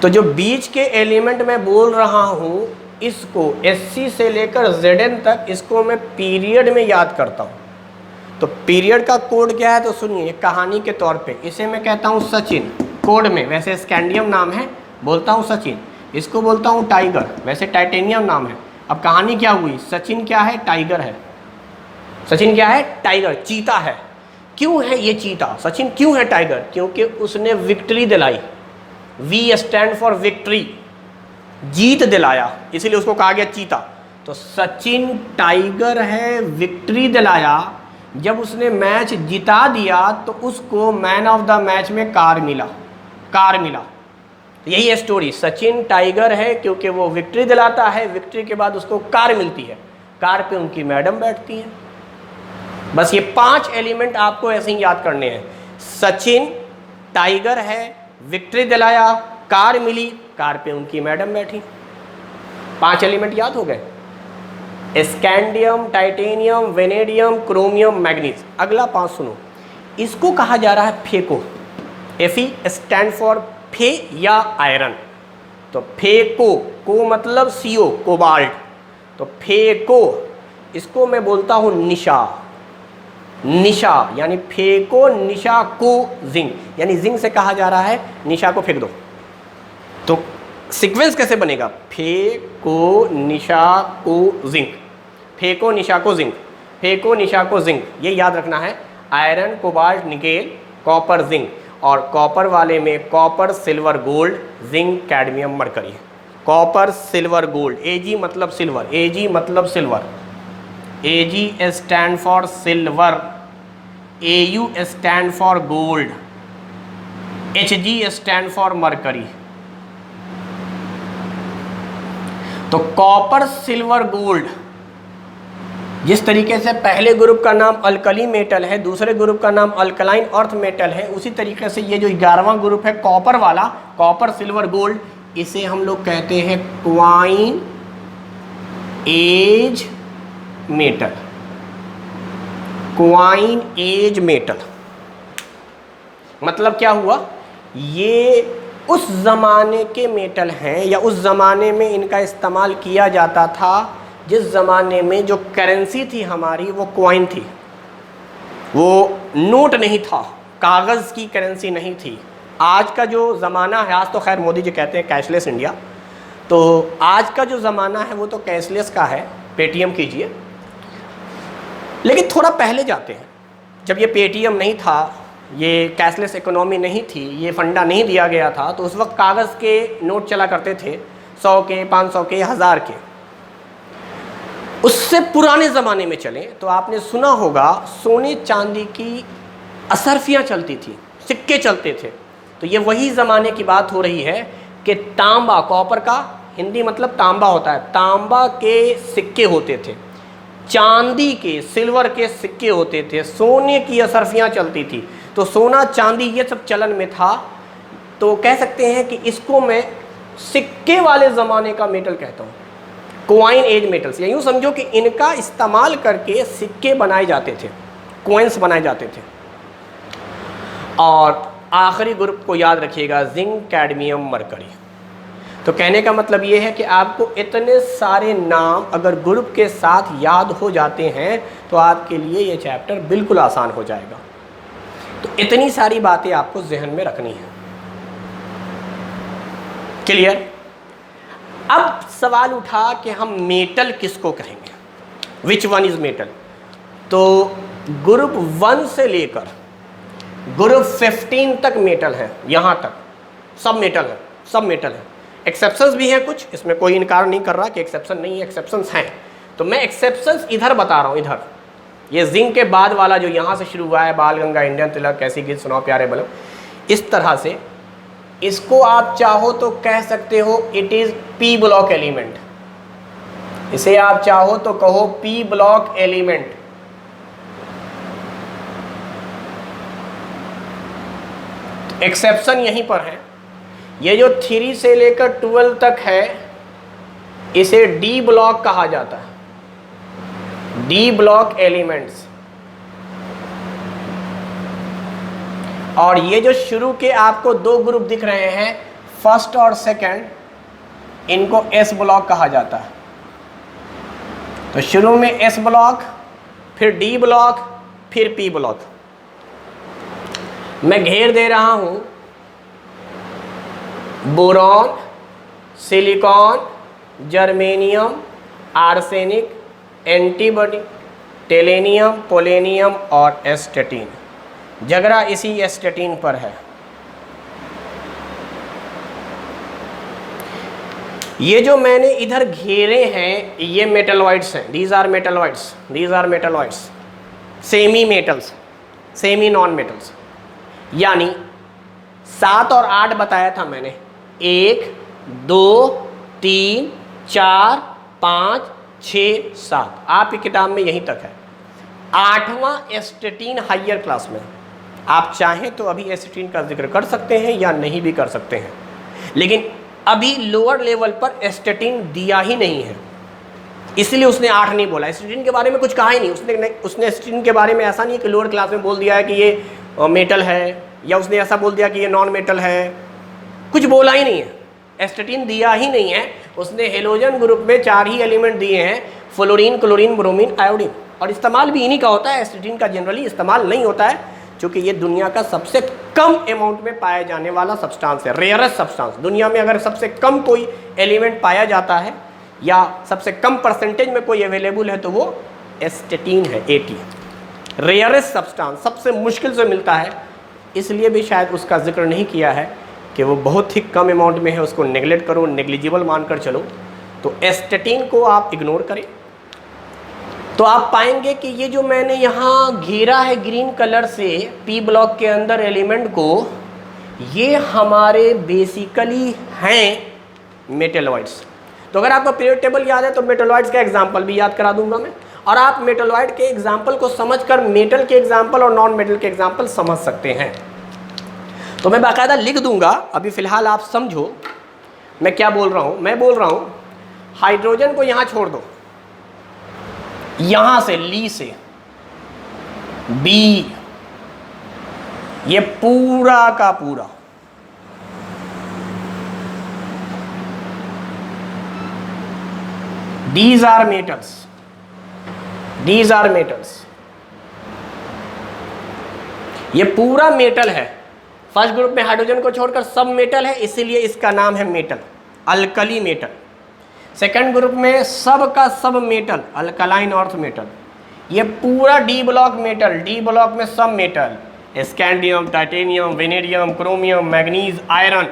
तो जो बीच के एलिमेंट में बोल रहा हूँ इसको SC से लेकर ZN तक इसको मैं पीरियड में याद करता हूँ। तो पीरियड का कोड क्या है तो सुनिए, कहानी के तौर पे इसे मैं कहता हूँ सचिन कोड में, वैसे स्कैंडियम नाम है, बोलता हूँ सचिन। इसको बोलता हूँ टाइगर, वैसे टाइटेनियम नाम है। अब कहानी क्या हुई, सचिन क्या है, टाइगर है। सचिन क्या है, टाइगर, चीता है। क्यों है ये चीता, सचिन क्यों है टाइगर? क्योंकि उसने विक्ट्री दिलाई। V स्टैंड फॉर विक्ट्री, जीत दिलाया, इसीलिए उसको कहा गया चीता। तो सचिन टाइगर है, विक्ट्री दिलाया। जब उसने मैच जिता दिया तो उसको मैन ऑफ द मैच में कार मिला। तो यही है स्टोरी, सचिन टाइगर है क्योंकि वो विक्ट्री दिलाता है, विक्ट्री के बाद उसको कार मिलती है, कार पे उनकी मैडम बैठती है। बस ये 5 एलिमेंट आपको ऐसे ही याद करने हैं। सचिन टाइगर है, विक्ट्री दिलाया, कार मिली, कार पे उनकी मैडम बैठी। 5 एलिमेंट याद हो गए, scandium, titanium, vanadium, chromium, manganese. अगला 5 सुनो, इसको कहा जा रहा है फेको। Fe स्टैंड फॉर फे या आयरन। तो फेको, को मतलब CO, कोबाल्ट। तो फेको, इसको मैं बोलता हूँ निशा। निशा यानी फेको निशा को जिंक, यानी जिंक से कहा जा रहा है निशा को फेंक दो। तो सीक्वेंस कैसे बनेगा, फेको निशा को जिंक, फेको निशा को जिंक, फेको निशा को जिंक, ये याद रखना है। Iron, cobalt, nickel, copper, zinc. और कॉपर वाले में copper, silver, gold, zinc, cadmium, mercury. Copper, silver, gold, Ag मतलब सिल्वर, Ag मतलब silver, Ag stand for silver, Au stand for gold, Hg stand for mercury. तो कॉपर, सिल्वर, गोल्ड, जिस तरीके से पहले ग्रुप का नाम अल्कली मेटल है, दूसरे ग्रुप का नाम अल्कलाइन अर्थ मेटल है, उसी तरीके से ये जो 11वां ग्रुप है कॉपर वाला, कॉपर, सिल्वर, गोल्ड, इसे हम लोग कहते हैं coinage metal. Coinage metal मतलब क्या हुआ, ये उस ज़माने के मेटल हैं या उस ज़माने में इनका इस्तेमाल किया जाता था जिस ज़माने में जो करेंसी थी हमारी वो क्वाइन थी, वो नोट नहीं था, कागज़ की करेंसी नहीं थी। आज का जो ज़माना है, आज तो खैर मोदी जी कहते हैं कैशलेस इंडिया, तो आज का जो ज़माना है वो तो कैशलेस का है, पेटीएम कीजिए। लेकिन थोड़ा पहले जाते हैं, जब ये पेटीएम नहीं था, ये कैशलेस इकोनॉमी नहीं थी, ये फंडा नहीं दिया गया था, तो उस वक्त कागज़ के नोट चला करते थे, 100 के, 500 के, 1000 के। उससे पुराने ज़माने में चलें तो आपने सुना होगा सोने चांदी की असरफियाँ चलती थी, सिक्के चलते थे। तो ये वही ज़माने की बात हो रही है कि तांबा, कॉपर का हिंदी मतलब तांबा होता है, तांबा के सिक्के होते थे, चांदी के, सिल्वर के सिक्के होते थे, सोने की असरफियाँ चलती थी। तो सोना चांदी ये सब चलन में था। तो कह सकते हैं कि इसको मैं सिक्के वाले ज़माने का मेटल कहता हूँ, क्वाइन एज मेटल्स। या यूँ समझो कि इनका इस्तेमाल करके सिक्के बनाए जाते थे, कॉइन्स बनाए जाते थे। और आखिरी ग्रुप को याद रखिएगा, जिंक, कैडमियम, मरकरी। तो कहने का मतलब ये है कि आपको इतने सारे नाम अगर ग्रुप के साथ याद हो जाते हैं तो आपके लिए ये चैप्टर बिल्कुल आसान हो जाएगा। तो इतनी सारी बातें आपको जहन में रखनी है। क्लियर? अब सवाल उठा कि हम मेटल किसको कहेंगे, विच वन इज मेटल। तो ग्रुप 1 से लेकर ग्रुप 15 तक मेटल है, यहाँ तक सब मेटल है, सब मेटल है। एक्सेप्शंस भी हैं कुछ, इसमें कोई इनकार नहीं कर रहा कि एक्सेप्शन नहीं है, एक्सेप्शंस हैं। तो मैं एक्सेप्शंस इधर बता रहा हूँ, इधर ये जिंक के बाद वाला जो यहाँ से शुरू हुआ है, बाल गंगा, इंडियन तिलक, कैसी गीत सुनाओ प्यारे बलम, इस तरह से इसको आप चाहो तो कह सकते हो it is P block element. इसे आप चाहो तो कहो पी ब्लॉक एलिमेंट। एक्सेप्शन यहीं पर है, ये जो 3 से लेकर 12 तक है इसे डी ब्लॉक कहा जाता है, डी ब्लॉक एलिमेंट्स। और ये जो शुरू के आपको 2 ग्रुप दिख रहे हैं, फर्स्ट और सेकंड, इनको एस ब्लॉक कहा जाता है। तो शुरू में एस ब्लॉक, फिर डी ब्लॉक, फिर पी ब्लॉक। मैं घेर दे रहा हूं boron, silicon, germanium, arsenic, antibody, tellurium, polonium और एस्टेटिन। झगड़ा इसी एस्टेटिन पर है। ये जो मैंने इधर घेरे हैं ये मेटलॉइड्स हैं, these are metalloids, these are metalloids, semi metals, semi non metals. यानी 7 और 8 बताया था मैंने, 1 2 3 4 5 6 7, आपकी किताब में यहीं तक है। 8वां एस्टेटिन हाइयर क्लास में, आप चाहें तो अभी एस्टेटिन का जिक्र कर सकते हैं या नहीं भी कर सकते हैं, लेकिन अभी लोअर लेवल पर एस्टेटिन दिया ही नहीं है, इसलिए उसने 8 नहीं बोला। एस्टेटिन के बारे में कुछ कहा ही नहीं उसने एस्टेटिन के बारे में ऐसा नहीं कि लोअर क्लास में बोल दिया है कि ये मेटल है, या उसने ऐसा बोल दिया कि ये नॉन मेटल है, कुछ बोला ही नहीं है, एस्टेटिन दिया ही नहीं है। उसने हेलोजन ग्रुप में 4 ही एलिमेंट दिए हैं, फ्लोरीन, क्लोरीन, ब्रोमीन, आयोडीन, और इस्तेमाल भी इन्हीं का होता है। एस्टेटिन का जनरली इस्तेमाल नहीं होता है, क्योंकि ये दुनिया का सबसे कम अमाउंट में पाया जाने वाला सब्सटेंस है, रेयरेस्ट सब्सटेंस। दुनिया में अगर सबसे कम कोई एलिमेंट पाया जाता है या सबसे कम परसेंटेज में कोई अवेलेबल है तो वो एस्टेटिन है, 80, रेयरेस्ट सब्सटेंस, सबसे मुश्किल से मिलता है, इसलिए भी शायद उसका जिक्र नहीं किया है कि वो बहुत ही कम अमाउंट में है, उसको नेगलेक्ट करो, नेग्लिजिबल मानकर चलो। तो एस्टेटिन को आप इग्नोर करें तो आप पाएंगे कि ये जो मैंने यहाँ घेरा है ग्रीन कलर से पी ब्लॉक के अंदर एलिमेंट को, ये हमारे बेसिकली हैं मेटलॉइड्स। तो अगर आपको पीरियड टेबल याद है तो मेटलॉइड्स का एग्जांपल भी याद करा दूंगा मैं, और आप मेटलॉइड के एग्जांपल को समझकर मेटल के एग्जांपल और नॉन मेटल के एग्जांपल समझ सकते हैं। तो मैं बाकायदा लिख दूंगा, अभी फिलहाल आप समझो मैं क्या बोल रहा हूँ। मैं बोल रहा हूँ हाइड्रोजन को यहाँ छोड़ दो, यहां से ली से बी, ये पूरा का पूरा these are metals, these are metals, ये पूरा मेटल है। फर्स्ट ग्रुप में हाइड्रोजन को छोड़कर सब मेटल है, इसीलिए इसका नाम है metal, alkali metal. Second group में सब का सब मेटल, अल्कलाइन अर्थ मेटल। ये पूरा D block metal, D block में सब metal, scandium, titanium, vanadium, chromium, manganese, iron,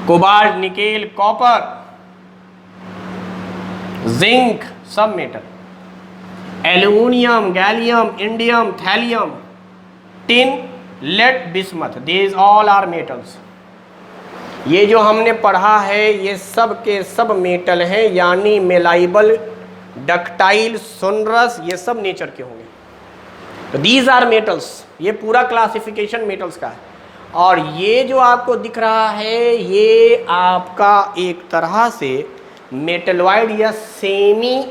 cobalt, nickel, copper, zinc, सब metal. Aluminium, gallium, indium, thallium, tin, lead, bismuth, these all are metals. ये जो हमने पढ़ा है ये सब के सब मेटल हैं, यानी मेलाइबल, डक्टाइल, सोनरस, ये सब नेचर के होंगे। तो दीज आर मेटल्स, ये पूरा क्लासिफिकेशन मेटल्स का है। और ये जो आपको दिख रहा है ये आपका एक तरह से मेटलॉइड या सेमी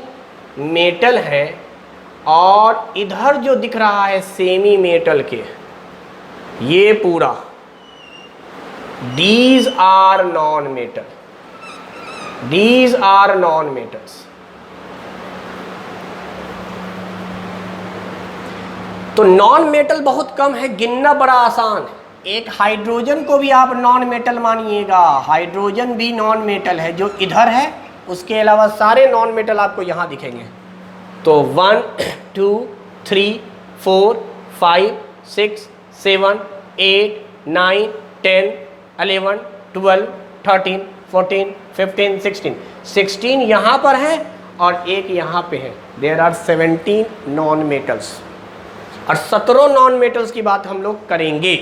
मेटल है, और इधर जो दिख रहा है सेमी मेटल के, ये पूरा these are non-metal, these are non-metals। तो नॉन मेटल बहुत कम है, गिनना बड़ा आसान है। एक हाइड्रोजन को भी आप नॉन मेटल मानिएगा, हाइड्रोजन भी नॉन मेटल है, जो इधर है, उसके अलावा सारे नॉन मेटल आपको यहां दिखेंगे। तो 1 2 3 4 5 6 7 8 9 10 11 12 13 14 15 16 16 यहाँ पर हैं और एक यहाँ पे है। देयर आर 17 नॉन मेटल्स, और 17 नॉन मेटल्स की बात हम लोग करेंगे।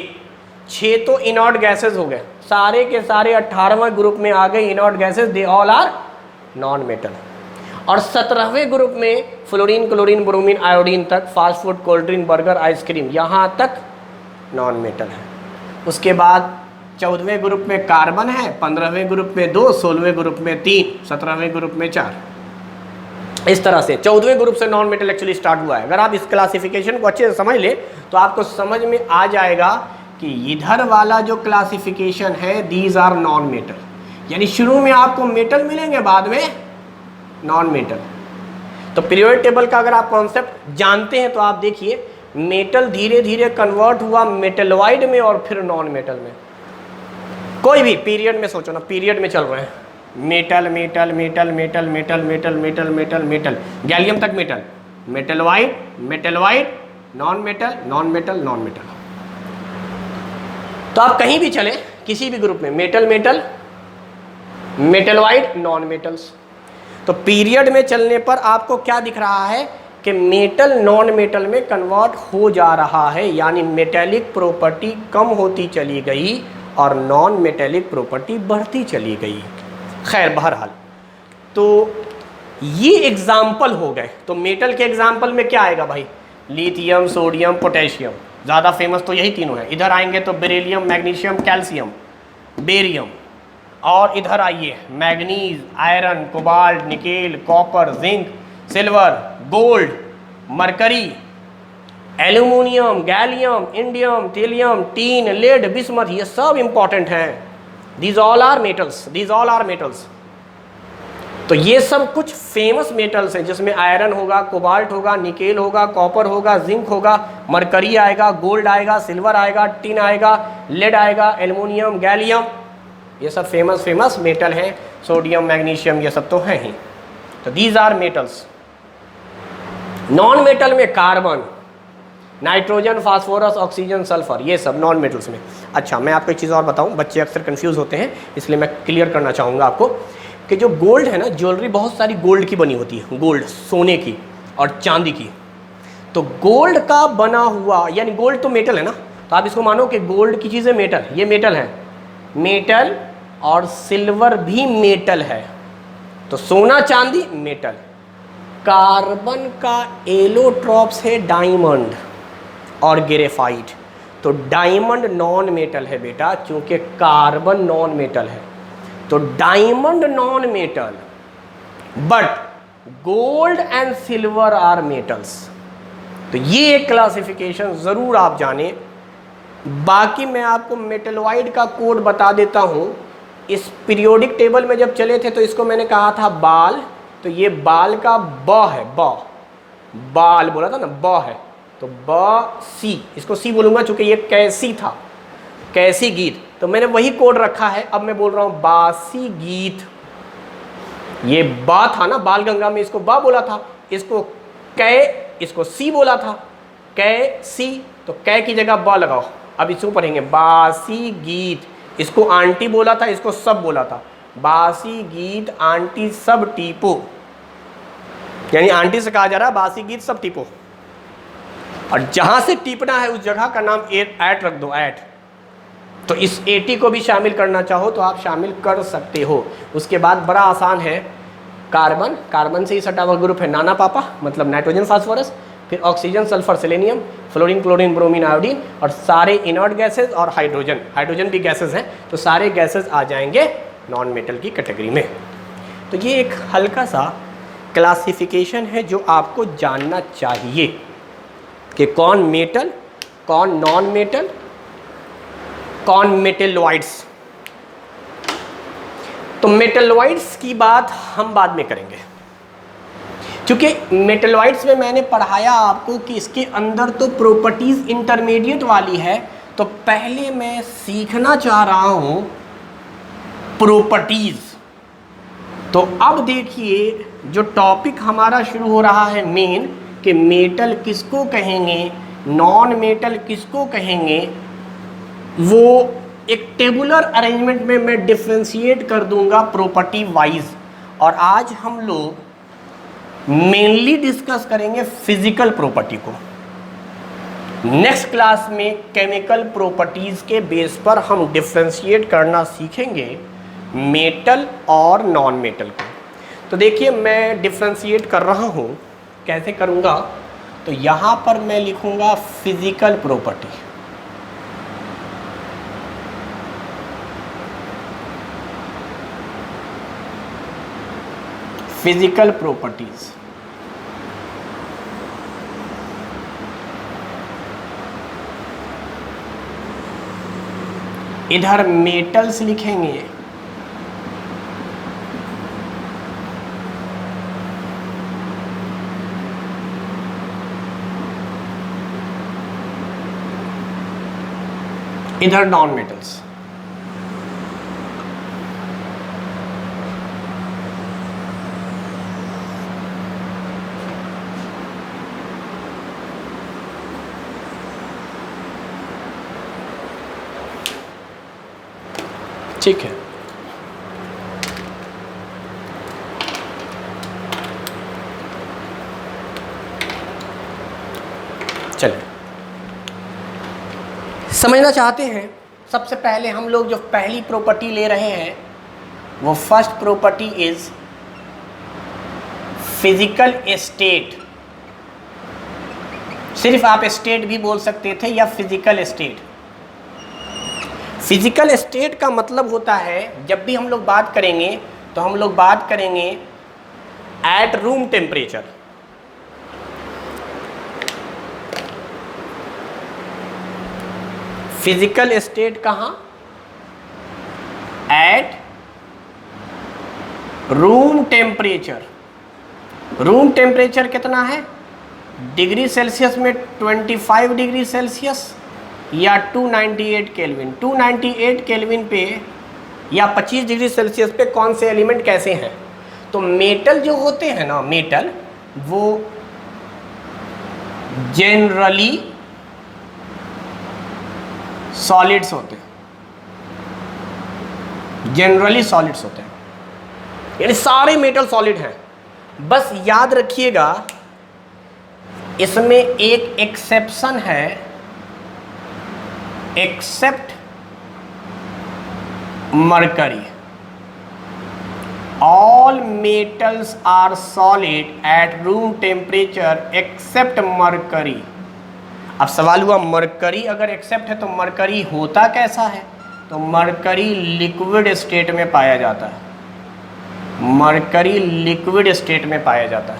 6 तो इनॉर्ट गैसेस हो गए, सारे के सारे 18वें ग्रुप में आ गए inert gases, they all are non metal. और 17वें ग्रुप में फ्लोरीन, क्लोरीन, ब्रोमीन, आयोडीन तक, fast food, cold drink, burger, ice cream, यहाँ तक नॉन मेटल है। उसके बाद 14वें ग्रुप में कार्बन है, 15वें ग्रुप में 2, 16वें ग्रुप में 3, 17वें ग्रुप में 4। इस तरह से 14वें ग्रुप से नॉन मेटल एक्चुअली स्टार्ट हुआ है। अगर आप इस क्लासिफिकेशन को अच्छे से समझ ले तो आपको समझ में आ जाएगा कि इधर वाला जो क्लासिफिकेशन है दीज आर नॉन मेटल, यानी शुरू में आपको मेटल मिलेंगे, बाद में नॉन मेटल। तो पीरियोडिक टेबल का अगर आप कॉन्सेप्ट जानते हैं तो आप देखिए मेटल धीरे धीरे कन्वर्ट हुआ मेटलॉइड में और फिर नॉन मेटल में। कोई भी पीरियड में सोचो ना, पीरियड में चल रहे हैं, metal metal metal metal metal metal metal metal metal, gallium तक metal, metalloid metalloid, non metal non metal non metal. तो आप कहीं भी चले किसी भी ग्रुप में, metal metal metalloid non metals. तो पीरियड में चलने पर आपको क्या दिख रहा है कि मेटल नॉन मेटल में कन्वर्ट हो जा रहा है, यानी मेटेलिक प्रॉपर्टी कम होती चली गई और नॉन मेटेलिक प्रॉपर्टी बढ़ती चली गई। खैर बहरहाल, तो ये एग्जाम्पल हो गए। तो मेटल के एग्जाम्पल में क्या आएगा भाई? लिथियम, सोडियम, पोटेशियम, ज़्यादा फेमस तो यही तीनों हैं। इधर आएंगे तो बेरिलियम, मैग्नीशियम, कैल्शियम, बेरियम। और इधर आइए manganese, iron, cobalt, nickel, copper, zinc, silver, gold, mercury, aluminium, gallium, indium, thallium, tin, lead, bismuth, ये सब इंपॉर्टेंट हैं। These all are metals, these all are metals. तो ये सब कुछ फेमस मेटल्स हैं जिसमें आयरन होगा, कोबाल्ट होगा, निकेल होगा, कॉपर होगा, जिंक होगा, मरकरी आएगा, गोल्ड आएगा, सिल्वर आएगा, टिन आएगा, लेड आएगा, एल्यूमिनियम, गैलियम, ये सब फेमस मेटल हैं। सोडियम, मैग्नीशियम, ये सब तो हैं ही। तो these are metals. Non metal में carbon, nitrogen, phosphorus, oxygen, sulphur, ये सब नॉन मेटल्स में। अच्छा, मैं आपको एक चीज़ और बताऊं, बच्चे अक्सर कंफ्यूज होते हैं, इसलिए मैं क्लियर करना चाहूँगा आपको कि जो गोल्ड है ना, ज्वेलरी बहुत सारी गोल्ड की बनी होती है, गोल्ड सोने की और चांदी की। तो गोल्ड का बना हुआ, यानी गोल्ड तो मेटल है ना, तो आप इसको मानो कि गोल्ड की चीज़ें मेटल, ये मेटल है, मेटल, और सिल्वर भी मेटल है। तो सोना चांदी मेटल। कार्बन का एलोट्रॉप्स है डायमंड और ग्रेफाइट। तो डायमंड नॉन मेटल है बेटा, क्योंकि कार्बन नॉन मेटल है। तो diamond non metal, but gold and silver are metals. तो ये एक क्लासिफिकेशन ज़रूर आप जाने। बाकी मैं आपको मेटलॉइड का कोड बता देता हूँ। इस पीरियोडिक टेबल में जब चले थे तो इसको मैंने कहा था बाल, तो ये बाल का ब है, ब, बाल बोला था ना, ब है, तो ब सी, इसको सी बोलूँगा चूँकि ये कैसी था, कैसी गीत, तो मैंने वही कोड रखा है। अब मैं बोल रहा हूँ बासी गीत। ये बा था ना, बाल गंगा में इसको बा बोला था, इसको कै, इसको सी बोला था, कै सी, तो कै की जगह ब लगाओ। अब इसको पढ़ेंगे बासी गीत। इसको आंटी बोला था, इसको सब बोला था, बासी गीत आंटी सब टीपो, यानी आंटी से कहा जा रहा है बासी गीत सब टीपो। और जहां से टीपना है उस जगह का नाम ऐट रख दो, ऐट। तो इस एटी को भी शामिल करना चाहो तो आप शामिल कर सकते हो। उसके बाद बड़ा आसान है, कार्बन, कार्बन से ही सटा हुआ ग्रुप है नाना पापा, मतलब नाइट्रोजन, फास्फोरस, फिर oxygen, sulphur, selenium, fluorine, chlorine, bromine, iodine, और सारे इनर्ट गैसेज, और हाइड्रोजन, हाइड्रोजन भी गैसेज हैं, तो सारे गैसेज आ जाएंगे नॉन मेटल की कैटेगरी में। तो ये एक हल्का सा क्लासिफिकेशन है जो आपको जानना चाहिए कि कौन मेटल, कौन नॉन मेटल, कौन मेटलॉइड्स। तो मेटलॉइड्स की बात हम बाद में करेंगे, क्योंकि मेटलॉइड्स में मैंने पढ़ाया आपको कि इसके अंदर तो प्रॉपर्टीज इंटरमीडिएट वाली है। तो पहले मैं सीखना चाह रहा हूं प्रॉपर्टीज। तो अब देखिए जो टॉपिक हमारा शुरू हो रहा है मेन, कि मेटल किसको कहेंगे, नॉन मेटल किसको कहेंगे, वो एक टेबुलर अरेंजमेंट में मैं डिफ्रेंशिएट कर दूंगा प्रॉपर्टी वाइज। और आज हम लोग मेनली डिस्कस करेंगे फिजिकल प्रॉपर्टी को। नेक्स्ट क्लास में केमिकल प्रॉपर्टीज के बेस पर हम डिफ्रेंशिएट करना सीखेंगे मेटल और नॉन मेटल को। तो देखिए मैं डिफ्रेंशिएट कर रहा हूँ, कैसे करूँगा, तो यहाँ पर मैं लिखूँगा फिजिकल प्रॉपर्टी। Physical properties. इधर मेटल्स लिखेंगे, इधर नॉन मेटल्स। ठीक है, चलिए समझना चाहते हैं। सबसे पहले हम लोग जो पहली प्रॉपर्टी ले रहे हैं वो first property is physical state. सिर्फ आप स्टेट भी बोल सकते थे या फिजिकल स्टेट। फिजिकल स्टेट का मतलब होता है, जब भी हम लोग बात करेंगे तो हम लोग बात करेंगे at room temperature. Physical state कहाँ? At room temperature. Room temperature कितना है? डिग्री सेल्सियस में 25 डिग्री सेल्सियस या 298 केल्विन। 298 केल्विन पे या 25 डिग्री सेल्सियस पे कौन से एलिमेंट कैसे हैं? तो मेटल जो होते हैं ना, मेटल वो जनरली सॉलिड्स होते हैं। जनरली सॉलिड्स होते हैं, यानी सारे मेटल सॉलिड हैं। बस याद रखिएगा इसमें एक एक्सेप्शन है, except mercury. All metals are solid at room temperature except mercury. अब सवाल हुआ मरकरी अगर एक्सेप्ट है तो मरकरी होता कैसा है? तो मरकरी लिक्विड स्टेट में पाया जाता है। मरकरी लिक्विड स्टेट में पाया जाता है।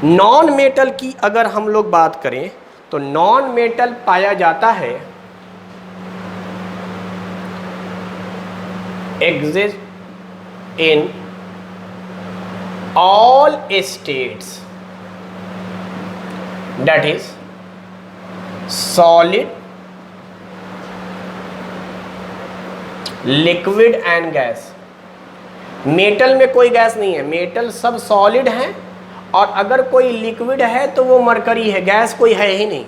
नॉन मेटल की अगर हम लोग बात करें तो नॉन मेटल पाया जाता है exist in all states, that is solid, liquid and gas। Metal में कोई गैस नहीं है, मेटल सब सॉलिड हैं, और अगर कोई लिक्विड है तो वो मरकरी है, गैस कोई है ही नहीं।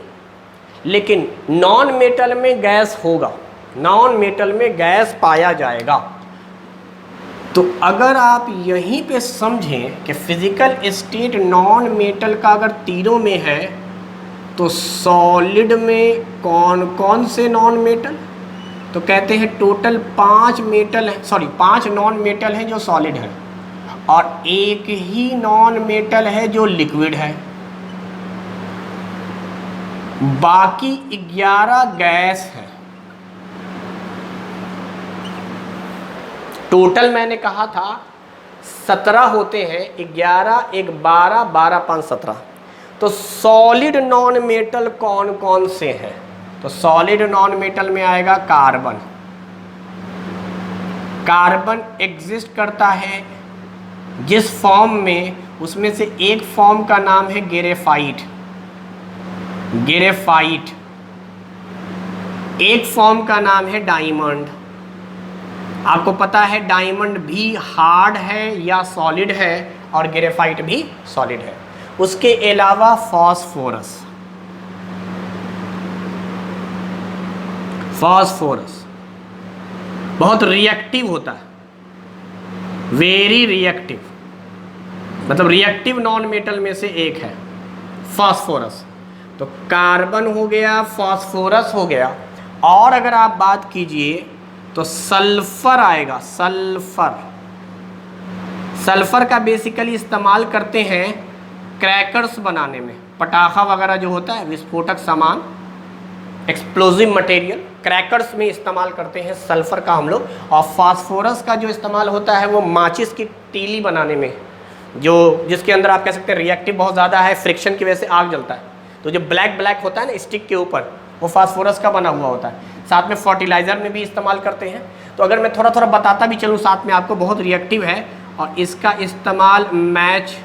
लेकिन नॉन मेटल में गैस होगा, नॉन मेटल में गैस पाया जाएगा। तो अगर आप यहीं पे समझें कि फिजिकल स्टेट नॉन मेटल का अगर तीनों में है तो सॉलिड में कौन कौन से नॉन मेटल? तो कहते हैं टोटल 5 मेटल है, सॉरी 5 नॉन मेटल हैं जो सॉलिड है, और एक ही नॉन मेटल है जो लिक्विड है। बाकी 11 गैस है। टोटल मैंने कहा था 17 होते हैं, 11 1 12 12 5 17। तो सॉलिड नॉन मेटल कौन कौन से हैं? तो सॉलिड नॉन मेटल में आएगा कार्बन। कार्बन एग्जिस्ट करता है जिस फॉर्म में, उसमें से एक फॉर्म का नाम है ग्रेफाइट। ग्रेफाइट। एक फॉर्म का नाम है डायमंड। आपको पता है डायमंड भी हार्ड है या सॉलिड है, और ग्रेफाइट भी सॉलिड है। उसके अलावा फास्फोरस। फास्फोरस बहुत रिएक्टिव होता है, वेरी रिएक्टिव, मतलब रिएक्टिव नॉन मेटल में से एक है फास्फोरस। तो कार्बन हो गया, फास्फोरस हो गया, और अगर आप बात कीजिए तो सल्फर आएगा। सल्फर, सल्फर का बेसिकली इस्तेमाल करते हैं क्रैकर्स बनाने में, पटाखा वगैरह जो होता है, विस्फोटक सामान, एक्सप्लोजिव मटेरियल, क्रैकर्स में इस्तेमाल करते हैं सल्फर का हम लोग। और फास्फोरस का जो इस्तेमाल होता है वो माचिस की तीली बनाने में, जो जिसके अंदर आप कह सकते हैं रिएक्टिव बहुत ज़्यादा है, फ्रिक्शन की वजह से आग जलता है। तो जो ब्लैक ब्लैक होता है ना स्टिक के ऊपर, वो फास्फोरस का बना हुआ होता है। साथ में फर्टिलाइज़र में भी इस्तेमाल करते हैं। तो अगर मैं थोड़ा थोड़ा बताता भी चलूँ साथ में आपको, बहुत रिएक्टिव है और इसका इस्तेमाल मैच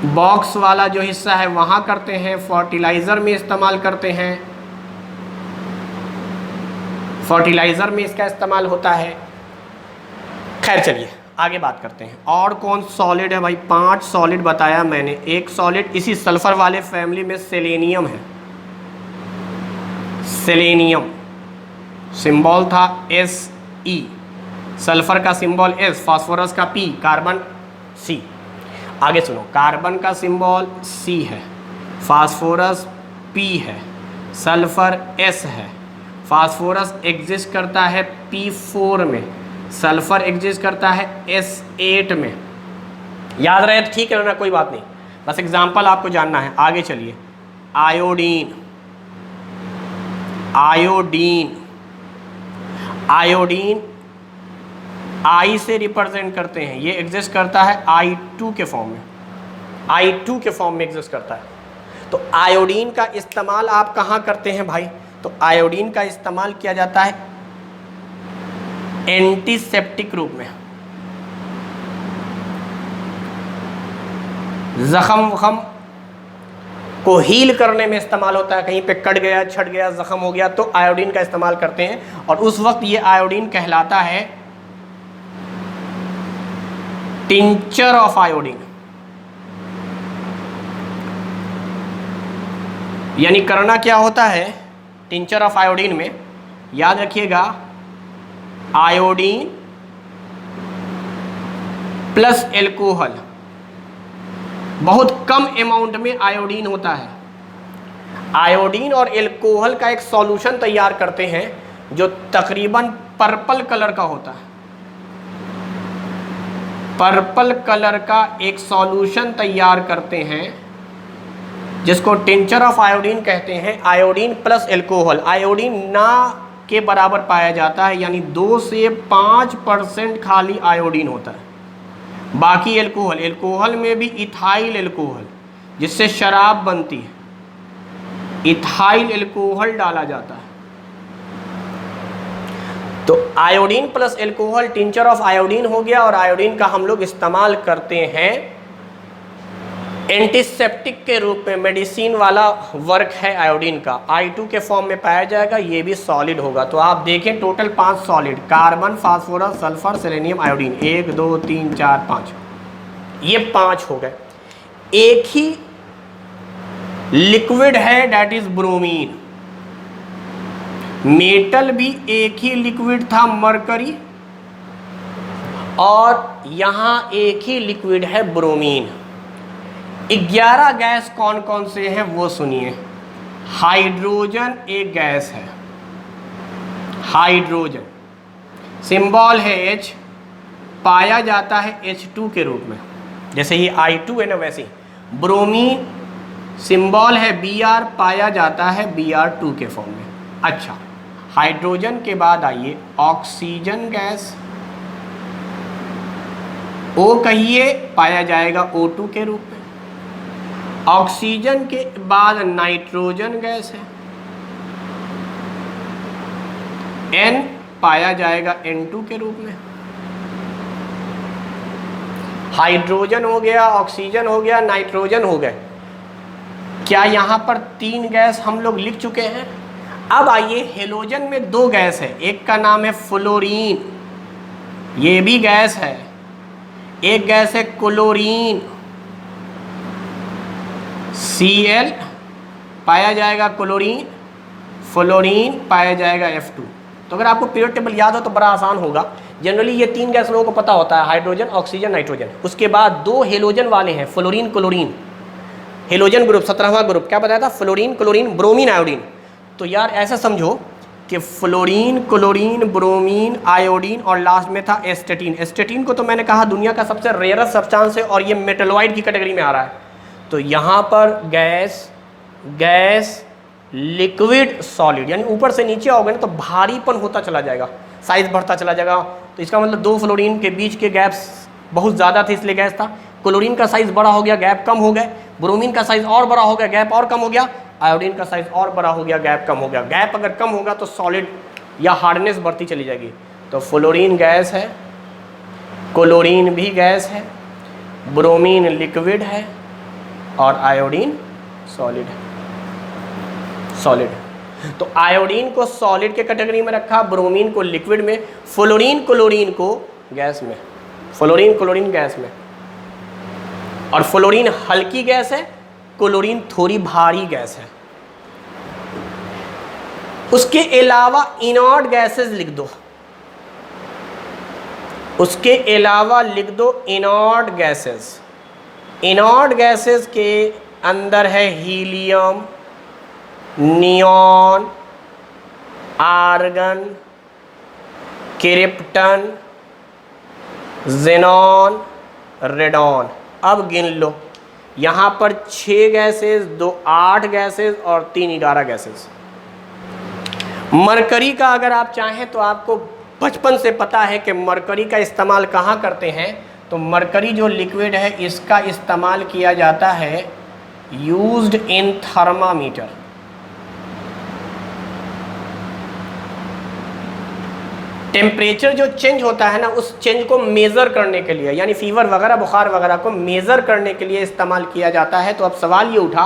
बॉक्स वाला जो हिस्सा है वहाँ करते हैं, फर्टिलाइज़र में इस्तेमाल करते हैं, फर्टिलाइज़र में इसका इस्तेमाल होता है। खैर चलिए आगे बात करते हैं। और कौन सॉलिड है भाई? 5 सॉलिड बताया मैंने। एक सॉलिड इसी सल्फर वाले फैमिली में सेलेनियम है। सेलेनियम सिंबल था Se, सल्फर का सिंबल S, फास्फोरस का P, कार्बन C। आगे सुनो, कार्बन का सिंबल C है, फास्फोरस P है, सल्फर S है। फास्फोरस एग्जिस्ट करता है P4 में, सल्फर एग्जिस्ट करता है S8 में। याद रहे तो ठीक है ना, कोई बात नहीं, बस एग्जाम्पल आपको जानना है। आगे चलिए, आयोडीन, आयोडीन, आयोडीन I से रिप्रेजेंट करते हैं। ये एग्जिस्ट करता है I2 के फॉर्म में, I2 के फॉर्म में एग्जिस्ट करता है। तो आयोडीन का इस्तेमाल आप कहाँ करते हैं भाई? तो आयोडीन का इस्तेमाल किया जाता है एंटीसेप्टिक रूप में। जख्म वख्म को हील करने में इस्तेमाल होता है। कहीं पे कट गया, छट गया, जख्म हो गया तो आयोडीन का इस्तेमाल करते हैं। और उस वक्त ये आयोडीन कहलाता है टिंचर ऑफ आयोडीन। यानी करना क्या होता है टिंचर ऑफ आयोडीन में? याद रखिएगा, आयोडीन प्लस एल्कोहल, बहुत कम अमाउंट में आयोडीन होता है। आयोडीन और एल्कोहल का एक सॉल्यूशन तैयार करते हैं जो तकरीबन पर्पल कलर का होता है। पर्पल कलर का एक सॉल्यूशन तैयार करते हैं जिसको टिंचर ऑफ आयोडीन कहते हैं। आयोडीन प्लस एल्कोहल, आयोडीन ना के बराबर पाया जाता है, यानी 2 से 5% खाली आयोडीन होता है, बाकी एल्कोहल। एल्कोहल में भी इथाइल एल्कोहल जिससे शराब बनती है, इथाइल एल्कोहल डाला जाता है। तो iodine plus alcohol tincture of iodine हो गया। और आयोडीन का हम लोग इस्तेमाल करते हैं एंटीसेप्टिक के रूप में। मेडिसिन वाला वर्क है आयोडीन का, I2 के फॉर्म में पाया जाएगा, ये भी सॉलिड होगा। तो आप देखें total 5 solid, carbon, phosphorus, sulphur, selenium, iodine, 1 2 3 4 5, ये 5 हो गए। एक ही लिक्विड है डेट इज ब्रोमीन। मेटल भी एक ही लिक्विड था मरकरी, और यहां एक ही लिक्विड है ब्रोमीन। 11 गैस कौन कौन से हैं वो सुनिए। हाइड्रोजन एक गैस है, हाइड्रोजन सिंबल है H, पाया जाता है H2 के रूप में, जैसे ये I2 है ना वैसे ही। ब्रोमीन सिंबल है Br, पाया जाता है Br2 के फॉर्म में। अच्छा, हाइड्रोजन के बाद आइए ऑक्सीजन गैस, O कहिए, पाया जाएगा O2 के रूप में। ऑक्सीजन के बाद नाइट्रोजन गैस है, N पाया जाएगा N2 के रूप में। हाइड्रोजन हो गया, ऑक्सीजन हो गया, नाइट्रोजन हो गए। क्या यहाँ पर 3 गैस हम लोग लिख चुके हैं? अब आइए, हेलोजन में 2 गैस है, एक का नाम है फ्लोरीन, ये भी गैस है। एक गैस है क्लोरीन, Cl पाया जाएगा क्लोरीन, फ्लोरीन पाया जाएगा F2। तो अगर आपको पीरियड टेबल याद हो तो बड़ा आसान होगा। जनरली ये 3 गैस लोगों को पता होता है, हाइड्रोजन, ऑक्सीजन, नाइट्रोजन। उसके बाद 2 हेलोजन वाले हैं, फ्लोरीन, क्लोरीन। हेलोजन ग्रुप 17वां ग्रुप क्या बताया था? Fluorine, chlorine, bromine, iodine. तो यार ऐसा समझो कि फ्लोरीन, क्लोरीन, ब्रोमीन, आयोडीन और लास्ट में था एस्टेटीन। एस्टेटीन को तो मैंने कहा दुनिया का सबसे रेयरस्ट सब्सटेंस है और ये मेटलॉइड की कैटेगरी में आ रहा है। तो यहाँ पर गैस, गैस, लिक्विड, सॉलिड, यानी ऊपर से नीचे आओगे ना तो भारीपन होता चला जाएगा, साइज बढ़ता चला जाएगा। तो इसका मतलब 2 फ्लोरीन के बीच के गैप्स बहुत ज़्यादा थे इसलिए गैस था। क्लोरीन का साइज बड़ा हो गया, गैप कम हो गए। ब्रोमीन का साइज और बड़ा हो गया, गैप और कम हो गया। आयोडीन का साइज और बड़ा हो गया, गैप कम हो गया। गैप अगर कम होगा तो सॉलिड या हार्डनेस बढ़ती चली जाएगी। तो फ्लोरीन गैस है, क्लोरीन भी गैस है, ब्रोमीन लिक्विड है और आयोडीन सॉलिड है। सॉलिड तो आयोडीन को सॉलिड के कैटेगरी में रखा, ब्रोमीन को लिक्विड में, फ्लोरीन क्लोरीन को गैस में, फ्लोरीन क्लोरीन गैस में। और फ्लोरीन हल्की गैस है, क्लोरीन थोड़ी भारी गैस है। उसके अलावा इनॉर्ट गैसेस लिख दो, उसके अलावा लिख दो इनॉर्ट गैसेस। इनॉर्ट गैसेस के अंदर है helium, neon, argon, krypton, xenon, radon. अब गिन लो, यहाँ पर 6 गैसेस, 2 8 गैसेस और 3 11 गैसेस। मरकरी का अगर आप चाहें तो आपको बचपन से पता है कि मरकरी का इस्तेमाल कहाँ करते हैं। तो मरकरी जो लिक्विड है इसका इस्तेमाल किया जाता है यूज्ड इन थर्मामीटर। टेम्परेचर जो चेंज होता है ना, उस चेंज को मेज़र करने के लिए, यानी फीवर वगैरह बुखार वगैरह को मेज़र करने के लिए इस्तेमाल किया जाता है। तो अब सवाल ये उठा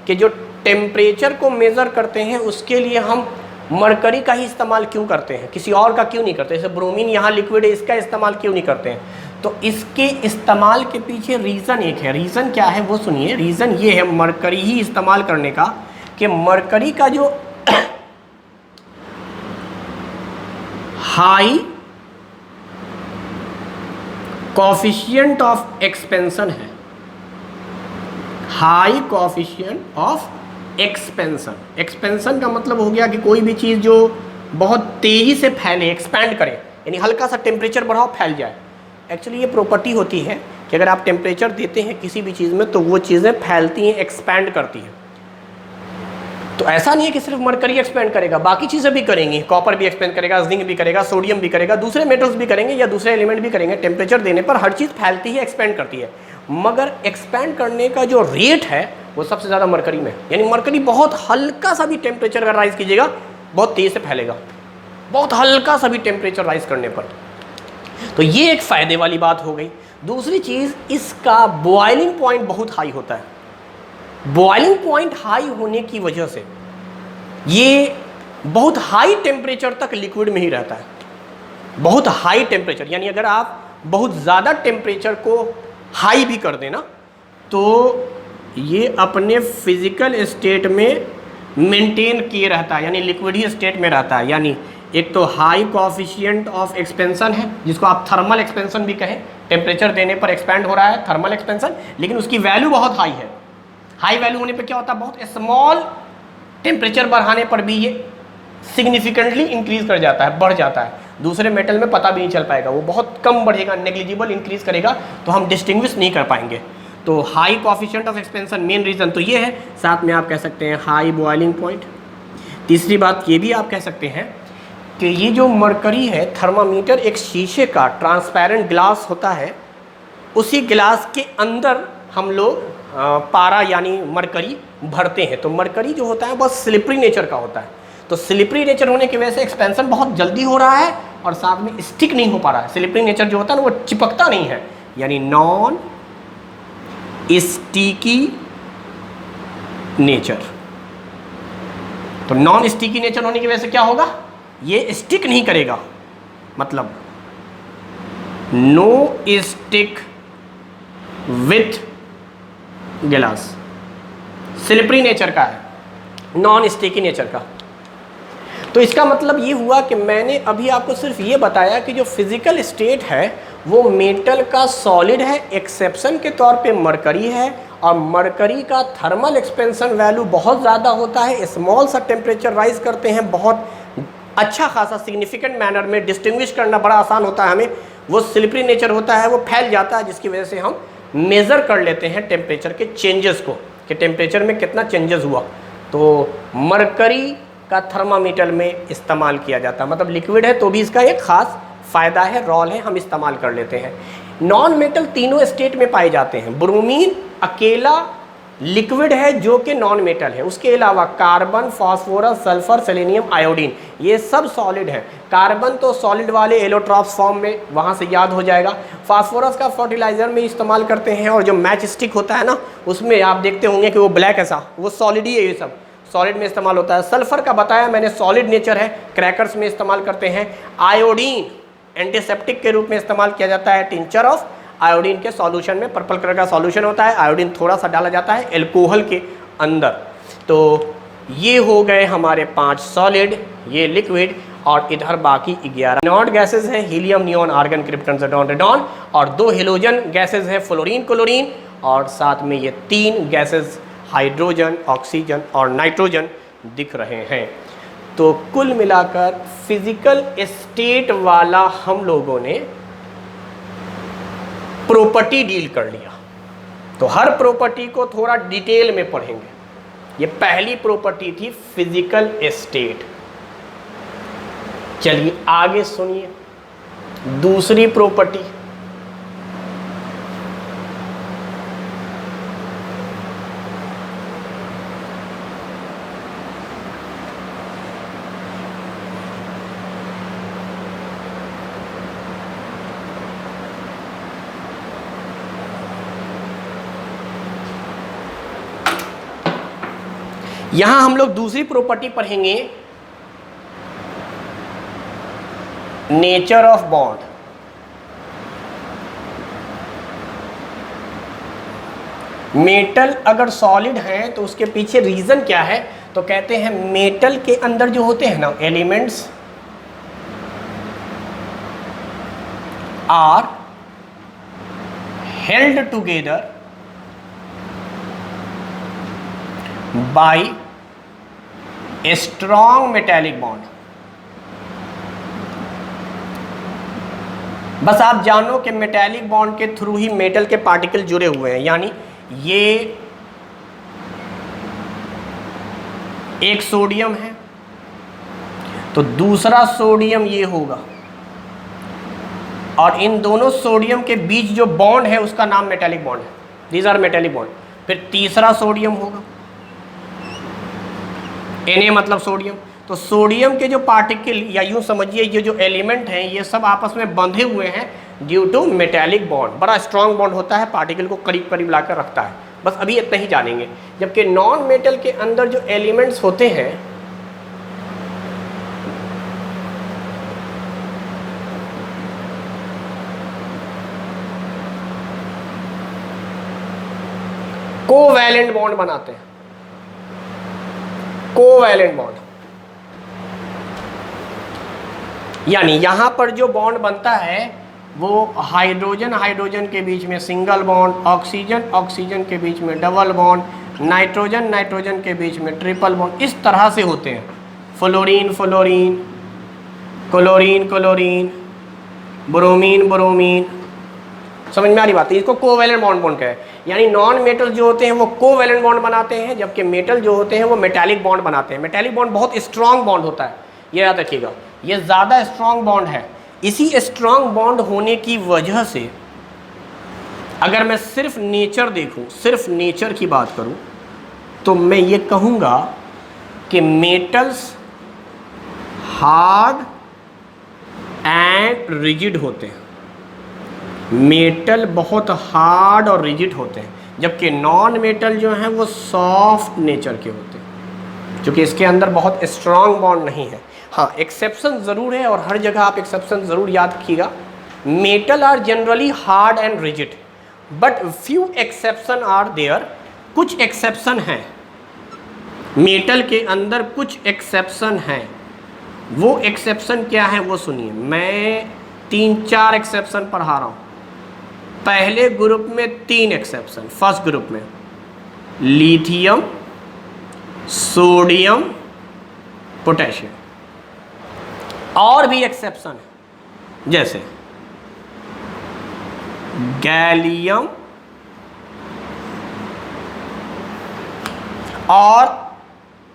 कि जो टेम्परेचर को मेज़र करते हैं उसके लिए हम मरकरी का ही इस्तेमाल क्यों करते हैं, किसी और का क्यों नहीं करते। जैसे ब्रोमीन यहाँ लिक्विड है, इसका इस्तेमाल क्यों नहीं करते हैं। तो इसके इस्तेमाल के पीछे रीज़न एक है। रीज़न क्या है वो सुनिए। रीज़न ये है मरकरी ही इस्तेमाल करने का कि मरकरी का जो हाई कोफिशिएंट ऑफ एक्सपेंशन है, high coefficient of expansion. Expansion का मतलब हो गया कि कोई भी चीज़ जो बहुत तेज़ी से फैले, एक्सपैंड करे, यानी हल्का सा टेम्परेचर बढ़ाओ फैल जाए। एक्चुअली ये प्रॉपर्टी होती है कि अगर आप टेम्परेचर देते हैं किसी भी चीज़ में तो वो चीज़ें फैलती हैं, एक्सपैंड करती हैं। तो ऐसा नहीं है कि सिर्फ मरकरी एक्सपेंड करेगा, बाकी चीज़ें भी करेंगी। कॉपर भी एक्सपेंड करेगा, जिंक भी करेगा, सोडियम भी करेगा, दूसरे मेटल्स भी करेंगे या दूसरे एलिमेंट भी करेंगे। टेम्परेचर देने पर हर चीज़ फैलती है, एक्सपेंड करती है। मगर एक्सपेंड करने का जो रेट है वो सबसे ज़्यादा मरकरी में, यानी मरकरी बहुत हल्का सा भी टेम्परेचर अगर राइज कीजिएगा बहुत तेज़ से फैलेगा, बहुत हल्का सा भी टेम्परेचर राइज करने पर। तो ये एक फ़ायदे वाली बात हो गई। दूसरी चीज़, इसका बॉइलिंग पॉइंट बहुत हाई होता है। बॉइलिंग पॉइंट हाई होने की वजह से ये बहुत हाई टेम्परेचर तक लिक्विड में ही रहता है। बहुत हाई टेम्परेचर, यानी अगर आप बहुत ज़्यादा टेम्परेचर को हाई भी कर देना तो ये अपने फिजिकल स्टेट में मेंटेन किए रहता है, यानी लिक्विड ही स्टेट में रहता है। यानी एक तो हाई कोफिशिएंट ऑफ एक्सपेंशन है, जिसको आप थर्मल एक्सपेंशन भी कहें। टेम्परेचर देने पर एक्सपैंड हो रहा है, थर्मल एक्सपेंशन, लेकिन उसकी वैल्यू बहुत हाई है। हाई वैल्यू होने पर क्या होता है, बहुत स्मॉल टेम्परेचर बढ़ाने पर भी ये सिग्निफिकेंटली इंक्रीज कर जाता है, बढ़ जाता है। दूसरे मेटल में पता भी नहीं चल पाएगा, वो बहुत कम बढ़ेगा, नेग्लिजिबल इंक्रीज करेगा, तो हम डिस्टिंग्विश नहीं कर पाएंगे। तो high coefficient of expansion main reason तो ये है। साथ में आप कह सकते हैं हाई बॉइलिंग पॉइंट। तीसरी बात ये भी आप कह सकते हैं कि ये जो मरकरी है, थर्मामीटर एक शीशे का ट्रांसपेरेंट ग्लास होता है, उसी ग्लास के अंदर हम लोग पारा यानी मरकरी भरते हैं। तो मरकरी जो होता है बहुत स्लिपरी नेचर का होता है। तो स्लिपरी नेचर होने की वजह से एक्सपेंशन बहुत जल्दी हो रहा है और साथ में स्टिक नहीं हो पा रहा है। स्लिपरी नेचर जो होता है ना वो चिपकता नहीं है, यानी नॉन स्टिकी नेचर। तो नॉन स्टिकी नेचर होने की वजह से क्या होगा, ये स्टिक नहीं करेगा, मतलब नो स्टिक विथ गिलास। स्लिपरी नेचर का है, नॉन स्टिकी नेचर का। तो इसका मतलब ये हुआ कि मैंने अभी आपको सिर्फ ये बताया कि जो फिजिकल स्टेट है वो मेटल का सॉलिड है, एक्सेप्शन के तौर पे मरकरी है। और मरकरी का थर्मल एक्सपेंशन वैल्यू बहुत ज़्यादा होता है, स्मॉल सा टेम्परेचर राइज करते हैं, बहुत अच्छा खासा सिग्निफिकेंट मैनर में डिस्टिंग्विश करना बड़ा आसान होता है हमें। वो स्लिपरी नेचर होता है, वो फैल जाता है, जिसकी वजह से हम मेज़र कर लेते हैं टेम्परेचर के चेंजेस को, कि टेम्परेचर में कितना चेंजेस हुआ। तो मरकरी का थर्मामीटर में इस्तेमाल किया जाता है, मतलब लिक्विड है तो भी इसका एक ख़ास फ़ायदा है, रोल है, हम इस्तेमाल कर लेते हैं। नॉन मेटल तीनों स्टेट में पाए जाते हैं। ब्रोमीन अकेला लिक्विड है जो कि नॉन मेटल है, उसके अलावा carbon, phosphorus, sulphur, selenium, iodine ये सब सॉलिड है। कार्बन तो सॉलिड वाले एलोट्रॉप्स फॉर्म में, वहाँ से याद हो जाएगा। फास्फोरस का फर्टिलाइजर में इस्तेमाल करते हैं, और जो मैच स्टिक होता है ना उसमें आप देखते होंगे कि वो ब्लैक ऐसा, वो सॉलिड ही है, ये सब सॉलिड में इस्तेमाल होता है। सल्फर का बताया मैंने सॉलिड नेचर है, क्रैकर्स में इस्तेमाल करते हैं। आयोडीन एंटीसेप्टिक के रूप में इस्तेमाल किया जाता है। टिंचर ऑफ आयोडीन के सॉल्यूशन में पर्पल कलर का सॉल्यूशन होता है, आयोडीन थोड़ा सा डाला जाता है एल्कोहल के अंदर। तो ये हो गए हमारे 5 सॉलिड, ये लिक्विड, और इधर बाकी 11 नॉन गैसेज हैं, हीलियम, नियॉन, आर्गन, क्रिप्टन, ज़ेटॉन, रेडॉन, और 2 हेलोजन गैसेज हैं, फ्लोरीन, क्लोरीन, और साथ में ये 3 गैसेज हाइड्रोजन, ऑक्सीजन और नाइट्रोजन दिख रहे हैं। तो कुल मिलाकर फिजिकल स्टेट वाला हम लोगों ने प्रॉपर्टी डील कर लिया। तो हर प्रॉपर्टी को थोड़ा डिटेल में पढ़ेंगे। ये पहली प्रॉपर्टी थी फिजिकल स्टेट। चलिए आगे सुनिए दूसरी प्रॉपर्टी। यहां हम लोग दूसरी प्रॉपर्टी पढ़ेंगे, नेचर ऑफ बॉन्ड। मेटल अगर सॉलिड है तो उसके पीछे रीजन क्या है, तो कहते हैं मेटल के अंदर जो होते हैं ना elements are held together by a strong metallic bond. बस आप जानो कि मेटेलिक बॉन्ड के थ्रू ही मेटल के पार्टिकल जुड़े हुए हैं। यानी ये एक सोडियम है तो दूसरा सोडियम ये होगा, और इन दोनों सोडियम के बीच जो बॉन्ड है उसका नाम मेटेलिक बॉन्ड है। These are metallic bond. फिर तीसरा सोडियम होगा, Na मतलब सोडियम। तो सोडियम के जो पार्टिकल या यूं समझिए ये जो एलिमेंट हैं ये सब आपस में बंधे हुए हैं ड्यू टू मेटेलिक बॉन्ड। बड़ा स्ट्रांग बॉन्ड होता है, पार्टिकल को करीब करीब लाकर रखता है। बस अभी इतना ही जानेंगे। जबकि नॉन मेटल के अंदर जो एलिमेंट्स होते हैं कोवैलेंट बॉन्ड बनाते हैं। कोवैलेंट बॉन्ड यानी यहां पर जो बॉन्ड बनता है वो हाइड्रोजन हाइड्रोजन के बीच में सिंगल बॉन्ड, ऑक्सीजन ऑक्सीजन के बीच में डबल बॉन्ड, नाइट्रोजन नाइट्रोजन के बीच में ट्रिपल बॉन्ड, इस तरह से होते हैं। Fluorine fluorine, chlorine chlorine, bromine bromine. समझ में आ रही बात है? इसको कोवैलेंट बॉन्ड कहते हैं। यानी नॉन मेटल जो होते हैं वो कोवैलेंट बॉन्ड बनाते हैं, जबकि मेटल जो होते हैं वो मेटालिक बॉन्ड बनाते हैं। मेटालिक बॉन्ड बहुत स्ट्रांग बॉन्ड होता है, ये याद रखिएगा, ये ज़्यादा स्ट्रांग बॉन्ड है। इसी स्ट्रांग बॉन्ड होने की वजह से अगर मैं सिर्फ नेचर देखूं, सिर्फ नेचर की बात करूं, तो मैं ये कहूँगा कि मेटल्स हार्ड एंड रिजिड होते हैं। मेटल बहुत हार्ड और रिजिड होते हैं, जबकि नॉन मेटल जो हैं वो सॉफ्ट नेचर के होते हैं, क्योंकि इसके अंदर बहुत स्ट्रांग बॉन्ड नहीं है। हाँ, एक्सेप्शन ज़रूर है और हर जगह आप एक्सेप्शन ज़रूर याद रखिएगा। Metal are generally hard and rigid but few exception are there. कुछ एक्सेप्शन हैं मेटल के अंदर, कुछ एक्सेप्शन हैं। वो एक्सेप्शन क्या है वो सुनिए। मैं 3-4 एक्सेप्शन पढ़ा रहा हूँ। पहले ग्रुप में 3 एक्सेप्शन। फर्स्ट ग्रुप में लिथियम, सोडियम, पोटेशियम। और भी एक्सेप्शन है जैसे गैलियम और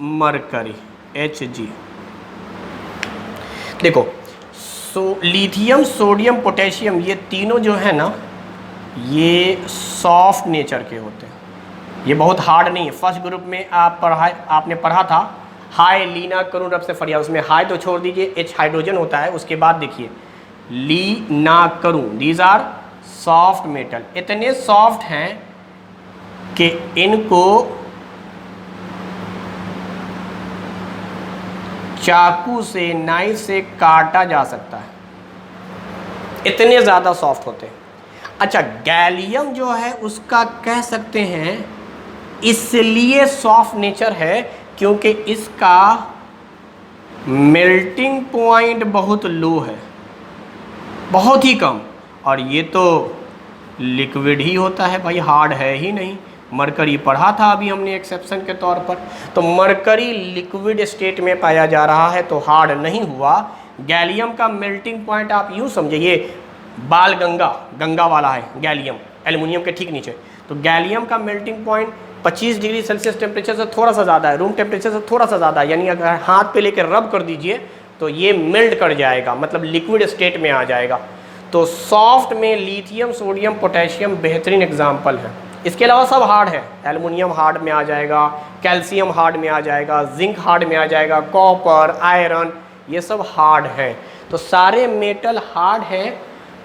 मरकरी Hg। देखो लिथियम, सोडियम, पोटेशियम ये तीनों जो है ना ये सॉफ्ट नेचर के होते हैं, ये बहुत हार्ड नहीं है। फर्स्ट ग्रुप में आपने पढ़ा था हाई लीना करुण रब से फरिया, उसमें हाई तो छोड़ दीजिए, H हाइड्रोजन होता है। उसके बाद देखिए ली ना करूँ, दीज आर सॉफ्ट मेटल, इतने सॉफ्ट हैं कि इनको चाकू से, नाइफ से काटा जा सकता है, इतने ज़्यादा सॉफ्ट होते हैं। अच्छा, गैलियम जो है उसका कह सकते हैं इसलिए सॉफ्ट नेचर है क्योंकि इसका मेल्टिंग पॉइंट बहुत लो है, बहुत ही कम, और ये तो लिक्विड ही होता है भाई, हार्ड है ही नहीं। मरकरी पढ़ा था अभी हमने एक्सेप्शन के तौर पर, तो मरकरी लिक्विड स्टेट में पाया जा रहा है तो हार्ड नहीं हुआ। गैलियम का मेल्टिंग पॉइंट आप यूँ समझिए, बाल गंगा वाला है गैलियम, एल्युमिनियम के ठीक नीचे। तो गैलियम का melting point 25 degree Celsius temperature से थोड़ा सा ज़्यादा है, रूम टेम्परेचर से थोड़ा सा ज़्यादा है, यानी अगर हाथ पे लेकर रब कर दीजिए तो ये मेल्ट कर जाएगा, मतलब लिक्विड स्टेट में आ जाएगा। तो सॉफ्ट में लिथियम, सोडियम, पोटेशियम बेहतरीन एग्जाम्पल है। इसके अलावा सब हार्ड है, एल्युमिनियम हार्ड में आ जाएगा, कैल्शियम हार्ड में आ जाएगा, जिंक हार्ड में आ जाएगा, कॉपर, आयरन, ये सब हार्ड है। तो सारे मेटल हार्ड हैं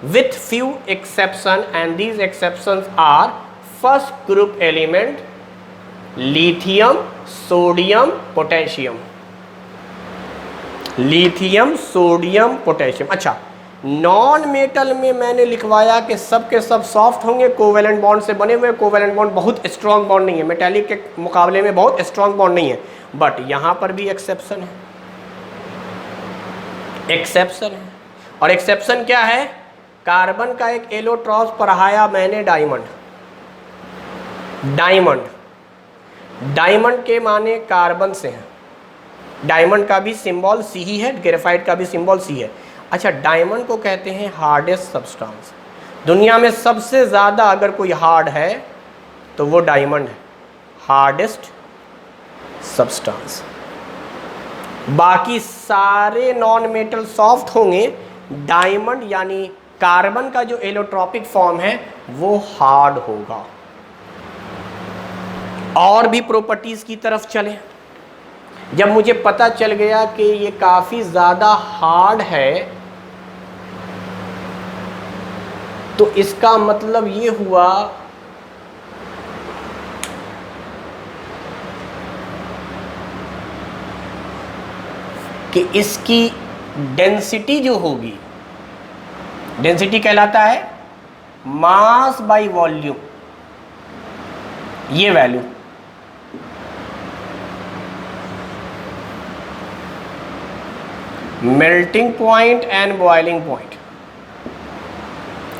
with few exception, and these exceptions are first group element lithium, sodium, potassium, lithium, sodium, potassium। अच्छा, नॉन मेटल में मैंने लिखवाया कि सब के सब सॉफ्ट होंगे, कोवेलेंट बॉन्ड से बने हुए। कोवेलेंट बॉन्ड बहुत स्ट्रॉन्ग बॉन्ड नहीं है, मेटालिक के मुकाबले में बहुत स्ट्रॉन्ग बॉन्ड नहीं है, बट यहाँ पर भी एक्सेप्शन है, एक्सेप्शन है। और एक्सेप्शन क्या है? कार्बन का एक एलोट्रॉस पढ़ाया मैंने, डायमंड। डायमंड, डायमंड के माने कार्बन से है, डायमंड का भी सिंबल सी ही है, ग्रेफाइट का भी सिंबल सी है। अच्छा, डायमंड को कहते हैं हार्डेस्ट सब्सटेंस। दुनिया में सबसे ज़्यादा अगर कोई हार्ड है तो वो डायमंड है, हार्डेस्ट सब्सटेंस। बाकी सारे नॉन मेटल सॉफ्ट होंगे, डायमंड यानी कार्बन का जो एलोट्रॉपिक फॉर्म है वो हार्ड होगा। और भी प्रॉपर्टीज की तरफ चलें। जब मुझे पता चल गया कि ये काफी ज्यादा हार्ड है तो इसका मतलब ये हुआ कि इसकी डेंसिटी जो होगी, डेंसिटी कहलाता है मास बाय वॉल्यूम, ये value melting point and boiling point,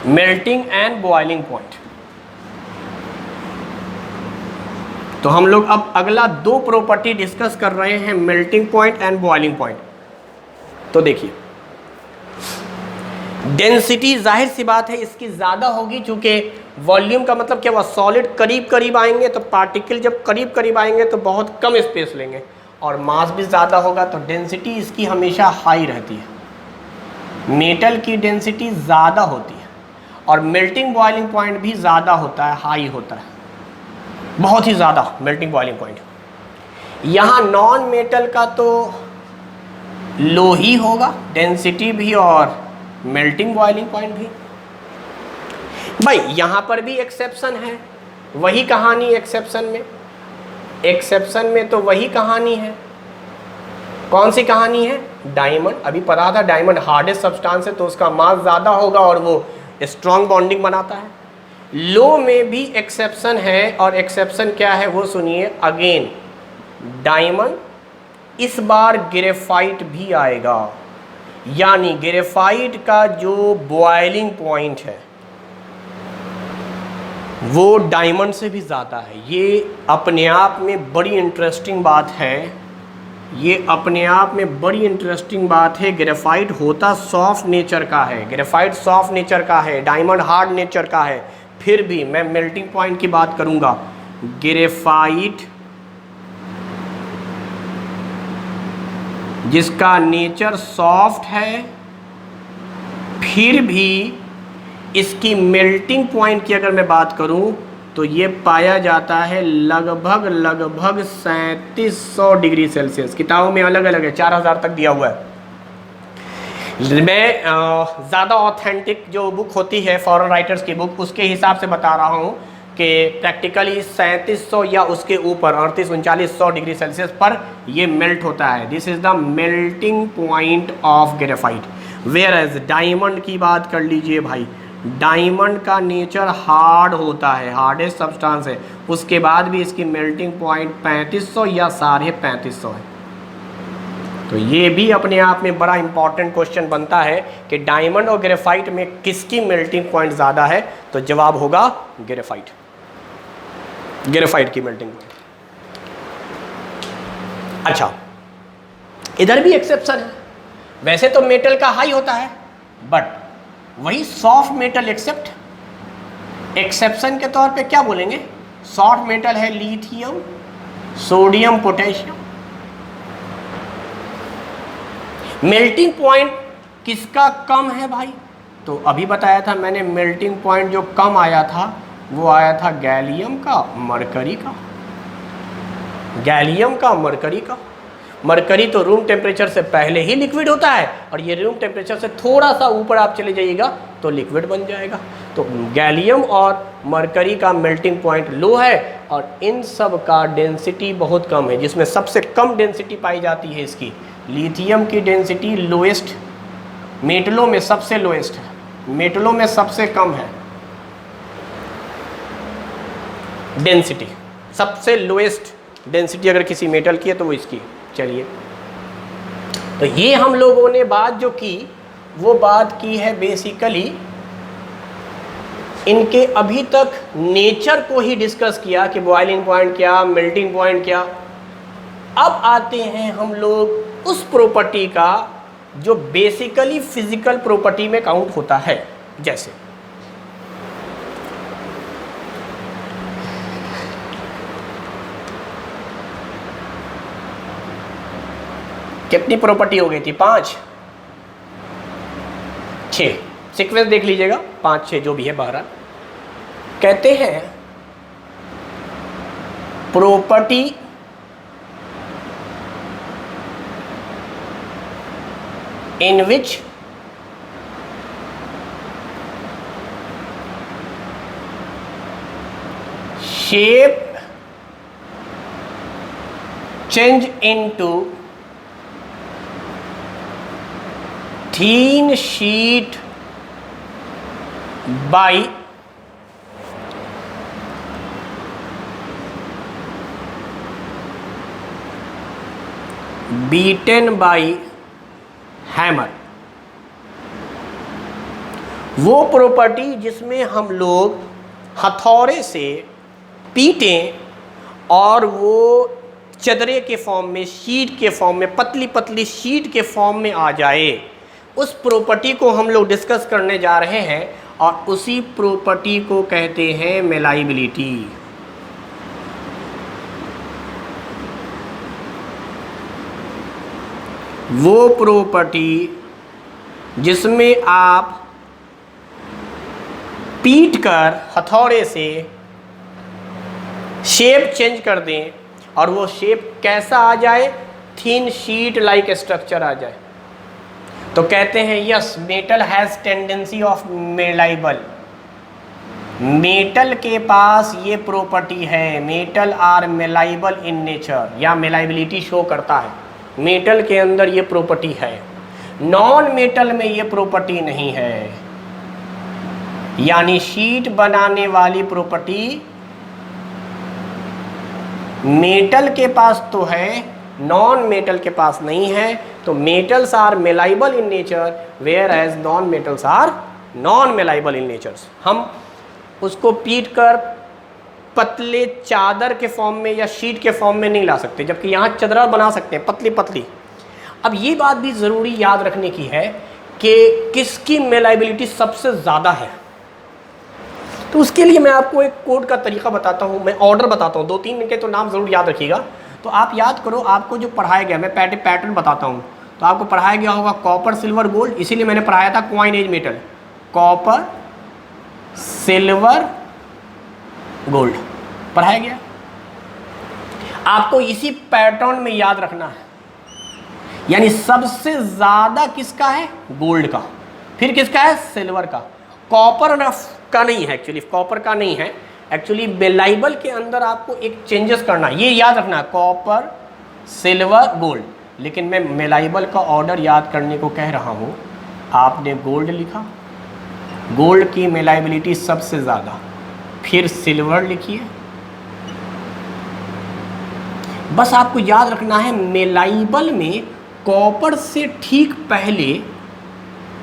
melting and boiling point. तो हम लोग अब अगला दो प्रॉपर्टी डिस्कस कर रहे हैं, melting point and boiling point. तो देखिए, डेंसिटी जाहिर सी बात है इसकी ज़्यादा होगी, क्योंकि वॉल्यूम का मतलब क्या हुआ, सॉलिड करीब करीब आएंगे तो पार्टिकल जब करीब करीब आएंगे तो बहुत कम स्पेस लेंगे, और मास भी ज़्यादा होगा तो डेंसिटी इसकी हमेशा हाई रहती है। मेटल की डेंसिटी ज़्यादा होती है और मेल्टिंग बॉइलिंग पॉइंट भी ज़्यादा होता है, हाई होता है, बहुत ही ज़्यादा मेल्टिंग बॉइलिंग पॉइंट। यहाँ नॉन मेटल का तो लो ही होगा, डेंसिटी भी और मेल्टिंग बॉइलिंग पॉइंट भी। भाई यहाँ पर भी एक्सेप्शन है, वही कहानी एक्सेप्शन में, एक्सेप्शन में तो वही कहानी है। कौन सी कहानी है? डायमंड, अभी पता था डायमंड हार्डेस्ट सब्सटेंस है तो उसका मास ज़्यादा होगा और वो स्ट्रॉन्ग बॉन्डिंग बनाता है। लो में भी एक्सेप्शन है, और एक्सेप्शन क्या है वो सुनिए। अगेन डायमंड, इस बार ग्रेफाइट भी आएगा, यानी ग्रेफाइट का जो बॉइलिंग पॉइंट है वो डायमंड से भी ज़्यादा है। ये अपने आप में बड़ी इंटरेस्टिंग बात है, ये अपने आप में बड़ी इंटरेस्टिंग बात है। ग्रेफाइट होता सॉफ्ट नेचर का है, ग्रेफाइट सॉफ्ट नेचर का है, डायमंड हार्ड नेचर का है, फिर भी मैं मेल्टिंग पॉइंट की बात करूंगा। ग्रेफाइट जिसका नेचर सॉफ्ट है फिर भी इसकी मेल्टिंग पॉइंट की अगर मैं बात करूं तो ये पाया जाता है लगभग 3700 डिग्री सेल्सियस। किताबों में अलग अलग है, 4000 तक दिया हुआ है। मैं ज़्यादा ऑथेंटिक जो बुक होती है फॉरेन राइटर्स की बुक, उसके हिसाब से बता रहा हूँ कि प्रैक्टिकली 3700 या उसके ऊपर 38-3900 डिग्री सेल्सियस पर ये मेल्ट होता है। This is the melting point of graphite. Whereas diamond की बात कर लीजिए भाई, डायमंड का नेचर हार्ड होता है, हार्डेस्ट सब्सटेंस है, उसके बाद भी इसकी मेल्टिंग पॉइंट 3500 या 3550 है। तो ये भी अपने आप में बड़ा इंपॉर्टेंट क्वेश्चन बनता है कि डायमंड और ग्रेफाइट में किसकी मेल्टिंग पॉइंट ज़्यादा है, तो जवाब होगा ग्रेफाइट, ग्रेफाइट की मेल्टिंग पॉइंट। अच्छा, इधर भी एक्सेप्शन है। वैसे तो मेटल का हाई होता है, बट वही सॉफ्ट मेटल एक्सेप्ट एक्सेप्शन के तौर पे क्या बोलेंगे, सॉफ्ट मेटल है lithium, sodium, potassium. Melting point किसका कम है भाई, तो अभी बताया था मैंने, मेल्टिंग पॉइंट जो कम आया था वो आया था गैलियम का, मरकरी का, गैलियम का, मरकरी का। मरकरी तो रूम टेम्परेचर से पहले ही लिक्विड होता है, और ये रूम टेम्परेचर से थोड़ा सा ऊपर आप चले जाइएगा तो लिक्विड बन जाएगा। तो गैलियम और मरकरी का मेल्टिंग पॉइंट लो है, और इन सब का डेंसिटी बहुत कम है। जिसमें सबसे कम डेंसिटी पाई जाती है इसकी, लिथियम की डेंसिटी लोएस्ट, मेटलों में सबसे लोएस्ट है, मेटलों में सबसे कम है डेंसिटी, सबसे लोएस्ट डेंसिटी अगर किसी मेटल की है तो वो इसकी। चलिए, तो ये हम लोगों ने बात जो की वो बात की है बेसिकली इनके अभी तक नेचर को ही डिस्कस किया कि बॉइलिंग पॉइंट क्या, मेल्टिंग पॉइंट क्या। अब आते हैं हम लोग उस प्रॉपर्टी का जो बेसिकली फिजिकल प्रॉपर्टी में काउंट होता है। जैसे कितनी प्रॉपर्टी हो गई थी, 5 6 सीक्वेंस देख लीजिएगा, 5 6 जो भी है। 12 कहते हैं property in which shape change into thin sheet by beaten by hammer. वो प्रॉपर्टी जिसमें हम लोग हथौड़े से पीटें और वो चदरे के फॉर्म में, शीट के फॉर्म में, पतली पतली शीट के फॉर्म में आ जाए, उस प्रॉपर्टी को हम लोग डिस्कस करने जा रहे हैं। और उसी प्रॉपर्टी को कहते हैं मेलाइबिलिटी। वो प्रॉपर्टी जिसमें आप पीट कर हथौड़े से शेप चेंज कर दें और वो शेप कैसा आ जाए, थिन शीट लाइक स्ट्रक्चर आ जाए, तो कहते हैं yes metal has tendency of malleable. Metal के पास ये प्रॉपर्टी है, metal are malleable in nature, या मेलाइबिलिटी शो करता है, मेटल के अंदर ये प्रॉपर्टी है। नॉन मेटल में ये प्रॉपर्टी नहीं है। यानी शीट बनाने वाली प्रॉपर्टी मेटल के पास तो है, नॉन मेटल के पास नहीं है। तो metals are malleable in nature whereas non metals are non malleable in nature. हम उसको पीट कर पतले चादर के फॉर्म में या शीट के फॉर्म में नहीं ला सकते, जबकि यहाँ चदरा बना सकते हैं पतली पतली। अब ये बात भी ज़रूरी याद रखने की है कि किसकी मेलाइबिलिटी सबसे ज़्यादा है। तो उसके लिए मैं आपको एक कोड का तरीका बताता हूँ, मैं ऑर्डर बताता हूँ, 2-3 के तो नाम ज़रूर याद रखिएगा। तो आप याद करो, आपको जो पढ़ाया गया, मैं पैटर्न बताता हूँ। तो आपको पढ़ाया गया होगा कॉपर, सिल्वर, गोल्ड, इसीलिए मैंने पढ़ाया था coinage metal, copper, silver gold पढ़ाया गया। आपको इसी पैटर्न में याद रखना है, यानी सबसे ज्यादा किसका है? गोल्ड का, फिर किसका है? सिल्वर का। कॉपर का नहीं है, एक्चुअली कॉपर का नहीं है, एक्चुअली बेलाइबल के अंदर आपको एक चेंजेस करना है, ये याद रखना है, कॉपर सिल्वर गोल्ड। लेकिन मैं मेलाइबल का ऑर्डर याद करने को कह रहा हूँ। आपने गोल्ड लिखा, गोल्ड की मेलाइबिलिटी सबसे ज़्यादा, फिर सिल्वर लिखिए। बस आपको याद रखना है मेलाइबल में कॉपर से ठीक पहले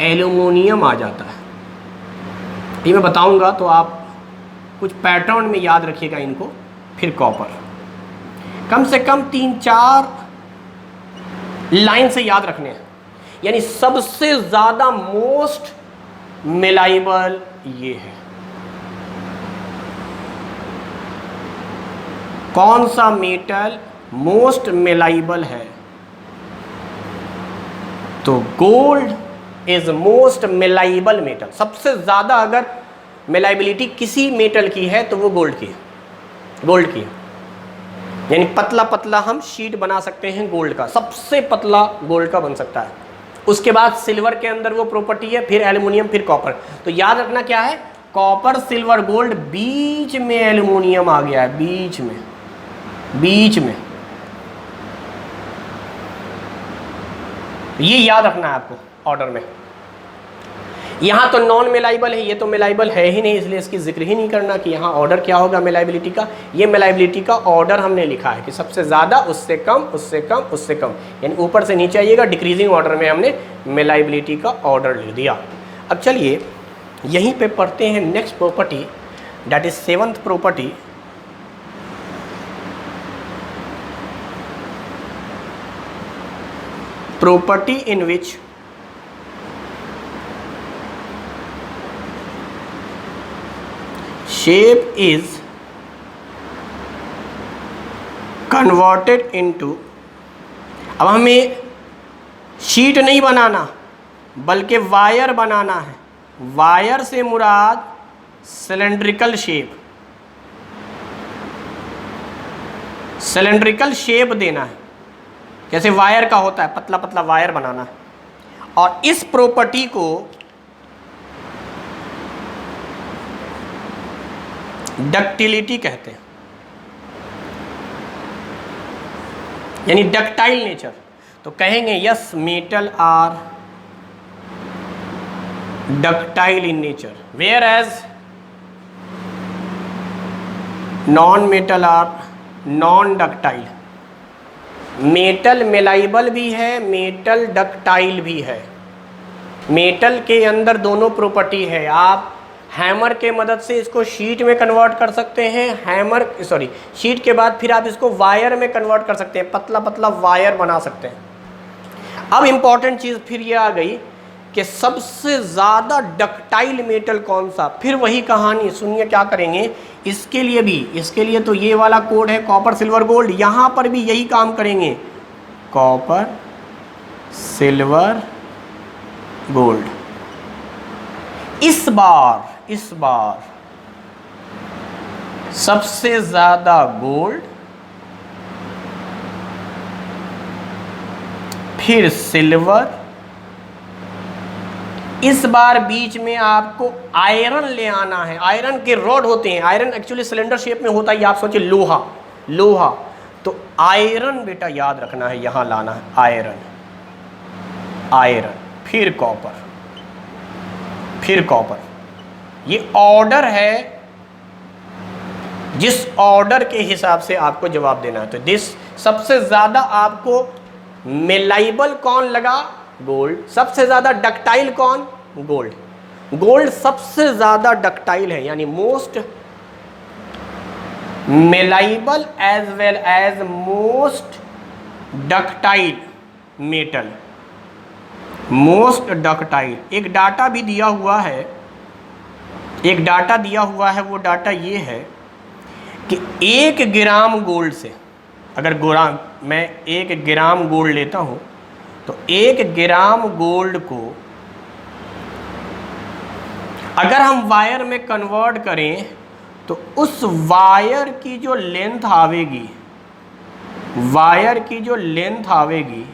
एल्युमिनियम आ जाता है। ये मैं बताऊंगा तो आप कुछ पैटर्न में याद रखिएगा इनको। फिर कॉपर, कम से कम 3-4 लाइन से याद रखने हैं, यानी सबसे ज़्यादा मोस्ट मेलाइबल ये है। कौन सा मेटल मोस्ट मेलाइबल है? तो गोल्ड इज मोस्ट मेलाइबल मेटल। सबसे ज़्यादा अगर मेलाइबिलिटी किसी मेटल की है तो वो गोल्ड की है, गोल्ड की है। यानी पतला पतला हम शीट बना सकते हैं गोल्ड का, सबसे पतला गोल्ड का बन सकता है। उसके बाद सिल्वर के अंदर वो प्रॉपर्टी है, फिर एल्युमिनियम, फिर कॉपर। तो याद रखना क्या है? कॉपर सिल्वर गोल्ड, बीच में एल्युमिनियम आ गया है, बीच में, बीच में। ये याद रखना है आपको ऑर्डर में। यहाँ तो नॉन मेलाइबल है, ये तो मेलाइबल है ही नहीं, इसलिए इसकी जिक्र ही नहीं करना कि यहाँ ऑर्डर क्या होगा मेलाइबिलिटी का। ये मेलाइबिलिटी का ऑर्डर हमने लिखा है कि सबसे ज़्यादा, उससे कम, उससे कम, उससे कम, यानी ऊपर से नीचे आइएगा, डिक्रीजिंग ऑर्डर में हमने मेलाइबिलिटी का ऑर्डर लिख दिया। अब चलिए यहीं पे पढ़ते हैं next property, that is 7th property. Property in which shape is converted into, अब हमें शीट नहीं बनाना बल्कि वायर बनाना है। वायर से मुराद सिलेंड्रिकल शेप, सिलेंड्रिकल शेप देना है, जैसे वायर का होता है, पतला पतला वायर बनाना है। और इस प्रॉपर्टी को डक्टिलिटी कहते हैं, यानी डक्टाइल नेचर। तो कहेंगे yes metal are ductile in nature, whereas non metal are non ductile. Metal malleable भी है, मेटल डक्टाइल भी है। मेटल के अंदर दोनों प्रॉपर्टी है। आप हैमर के मदद से इसको शीट में कन्वर्ट कर सकते हैं, शीट के बाद फिर आप इसको वायर में कन्वर्ट कर सकते हैं, पतला पतला वायर बना सकते हैं। अब इम्पॉर्टेंट चीज़ फिर ये आ गई कि सबसे ज़्यादा डक्टाइल मेटल कौन सा। फिर वही कहानी, सुनिए क्या करेंगे इसके लिए भी। इसके लिए तो ये वाला कोड है कॉपर सिल्वर गोल्ड, यहाँ पर भी यही काम करेंगे, कॉपर सिल्वर गोल्ड। इस बार सबसे ज्यादा गोल्ड, फिर सिल्वर। इस बार बीच में आपको आयरन ले आना है। आयरन के रॉड होते हैं, आयरन एक्चुअली सिलेंडर शेप में होता है, आप सोचिए लोहा, लोहा। तो आयरन बेटा याद रखना है, यहां लाना है आयरन, आयरन, फिर कॉपर, फिर कॉपर। ये ऑर्डर है, जिस ऑर्डर के हिसाब से आपको जवाब देना है। तो दिस सबसे ज्यादा आपको मेलाइबल कौन लगा? गोल्ड। सबसे ज्यादा डक्टाइल कौन? गोल्ड। गोल्ड सबसे ज्यादा डक्टाइल है, यानी most malleable as well as most ductile metal, most ductile. एक डाटा भी दिया हुआ है, एक डाटा दिया हुआ है, वो डाटा ये है कि 1 ग्राम गोल्ड से, अगर मैं 1 ग्राम गोल्ड लेता हूँ तो 1 ग्राम गोल्ड को अगर हम वायर में कन्वर्ट करें तो उस वायर की जो लेंथ आवेगी, वायर की जो लेंथ आवेगी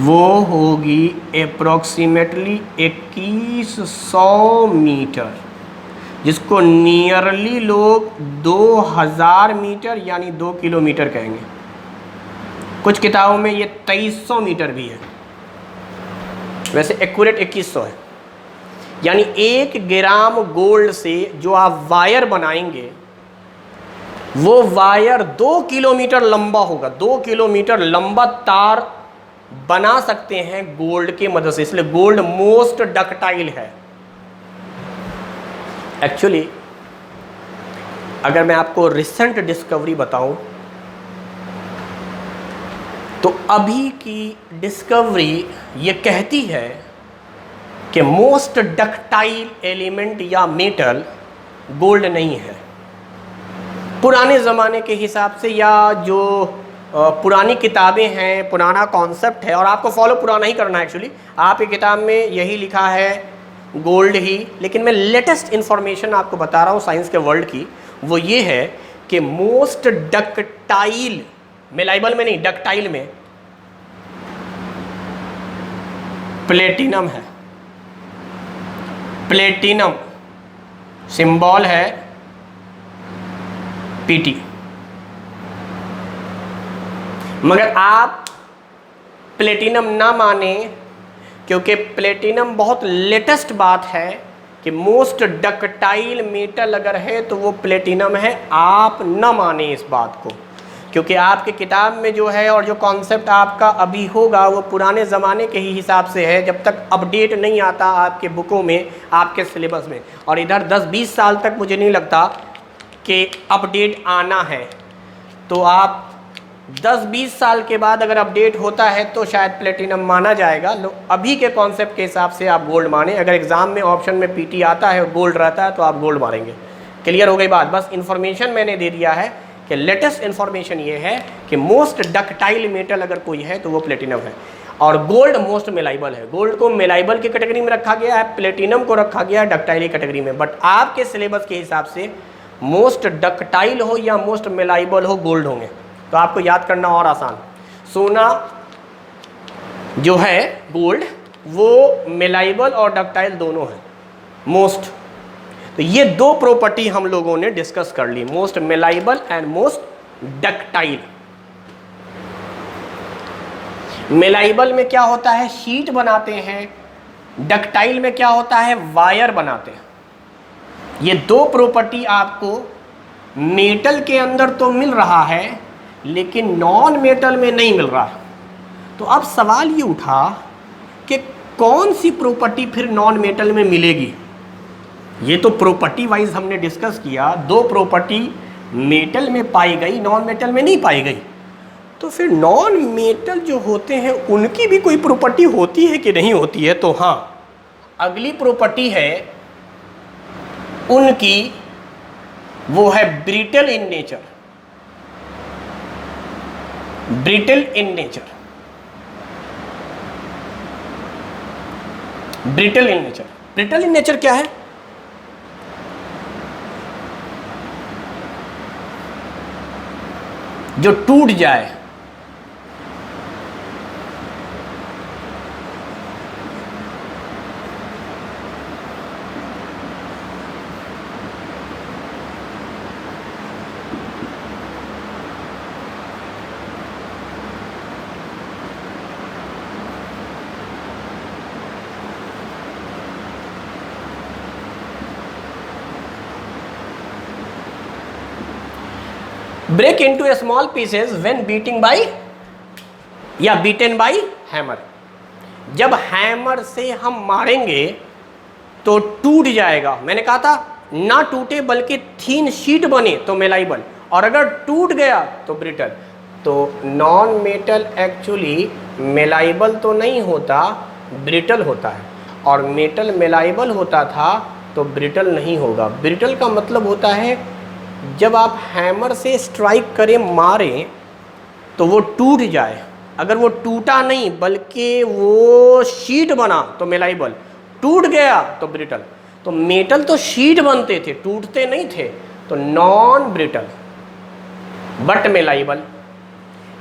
वो होगी अप्रोक्सीमेटली 2100 मीटर, जिसको नियरली लोग 2000 मीटर यानी 2 किलोमीटर कहेंगे। कुछ किताबों में ये 2300 मीटर भी है, वैसे एक्यूरेट 2100 है। यानी 1 ग्राम गोल्ड से जो आप वायर बनाएंगे वो वायर 2 किलोमीटर लंबा होगा। 2 किलोमीटर लंबा तार बना सकते हैं गोल्ड की मदद से, इसलिए गोल्ड मोस्ट डक्टाइल है। एक्चुअली अगर मैं आपको रिसेंट डिस्कवरी बताऊं तो अभी की डिस्कवरी ये कहती है कि मोस्ट डक्टाइल एलिमेंट या मेटल गोल्ड नहीं है। पुराने ज़माने के हिसाब से या जो पुरानी किताबें हैं, पुराना कॉन्सेप्ट है, और आपको फॉलो पुराना ही करना है। एक्चुअली आपकी किताब में यही लिखा है गोल्ड ही, लेकिन मैं लेटेस्ट इन्फॉर्मेशन आपको बता रहा हूँ साइंस के वर्ल्ड की। वो ये है कि मोस्ट डक्टाइल, मेलाइबल में नहीं, डक्टाइल में प्लेटिनम है। प्लेटिनम सिंबल है पीटी। मगर आप प्लेटिनम ना माने, क्योंकि प्लेटिनम बहुत लेटेस्ट बात है कि मोस्ट डक्टाइल मेटल अगर है तो वो प्लेटिनम है। आप ना माने इस बात को, क्योंकि आपके किताब में जो है और जो कॉन्सेप्ट आपका अभी होगा वो पुराने ज़माने के ही हिसाब से है, जब तक अपडेट नहीं आता आपके बुकों में, आपके सिलेबस में। और इधर 10-20 साल तक मुझे नहीं लगता कि अपडेट आना है। तो आप 10-20 साल के बाद अगर अपडेट होता है तो शायद प्लेटिनम माना जाएगा। अभी के कॉन्सेप्ट के हिसाब से आप गोल्ड माने। अगर एग्ज़ाम में ऑप्शन में पीटी आता है और गोल्ड रहता है तो आप गोल्ड मारेंगे। क्लियर हो गई बात? बस इन्फॉर्मेशन मैंने दे दिया है कि लेटेस्ट इन्फॉर्मेशन ये है कि मोस्ट डक्टाइल मेटल अगर कोई है तो वो प्लेटिनम है, और गोल्ड मोस्ट मेलाइबल है। गोल्ड को मेलाइबल की कैटेगरी में रखा गया है, प्लेटिनम को रखा गया है डक्टाइल की कैटेगरी में। बट आपके सिलेबस के हिसाब से मोस्ट डक्टाइल हो या मोस्ट मेलाइबल हो, गोल्ड होंगे। तो आपको याद करना और आसान। सोना जो है गोल्ड, वो मेलाइबल और डक्टाइल दोनों है मोस्ट। तो ये दो प्रॉपर्टी हम लोगों ने डिस्कस कर ली, मोस्ट मेलाइबल एंड मोस्ट डक्टाइल। मेलाइबल में क्या होता है, शीट बनाते हैं। डक्टाइल में क्या होता है, वायर बनाते हैं। ये दो प्रॉपर्टी आपको मेटल के अंदर तो मिल रहा है लेकिन नॉन मेटल में नहीं मिल रहा। तो अब सवाल ये उठा कि कौन सी प्रॉपर्टी फिर नॉन मेटल में मिलेगी। ये तो प्रॉपर्टी वाइज हमने डिस्कस किया, दो प्रॉपर्टी मेटल में पाई गई, नॉन मेटल में नहीं पाई गई। तो फिर नॉन मेटल जो होते हैं उनकी भी कोई प्रॉपर्टी होती है कि नहीं होती है? तो हाँ, अगली प्रॉपर्टी है उनकी, वो है brittle in nature. Brittle in nature, brittle in nature. Brittle in nature क्या है? जो टूट जाए। Break into a small pieces when beating by या बीटन बाय हैमर। जब हैमर से हम मारेंगे तो टूट जाएगा। मैंने कहा था ना टूटे बल्कि थीन शीट बने तो मेलाइबल, और अगर टूट गया तो ब्रिटल। तो नॉन मेटल एक्चुअली मेलाइबल तो नहीं होता, ब्रिटल होता है, और मेटल मेलाइबल होता था तो ब्रिटल नहीं होगा। ब्रिटल का मतलब होता है जब आप हैमर से स्ट्राइक करें, मारें तो वो टूट जाए। अगर वो टूटा नहीं बल्कि वो शीट बना तो मेलाइबल, टूट गया तो ब्रिटल। तो मेटल तो शीट बनते थे, टूटते नहीं थे, तो नॉन ब्रिटल बट मेलाइबल।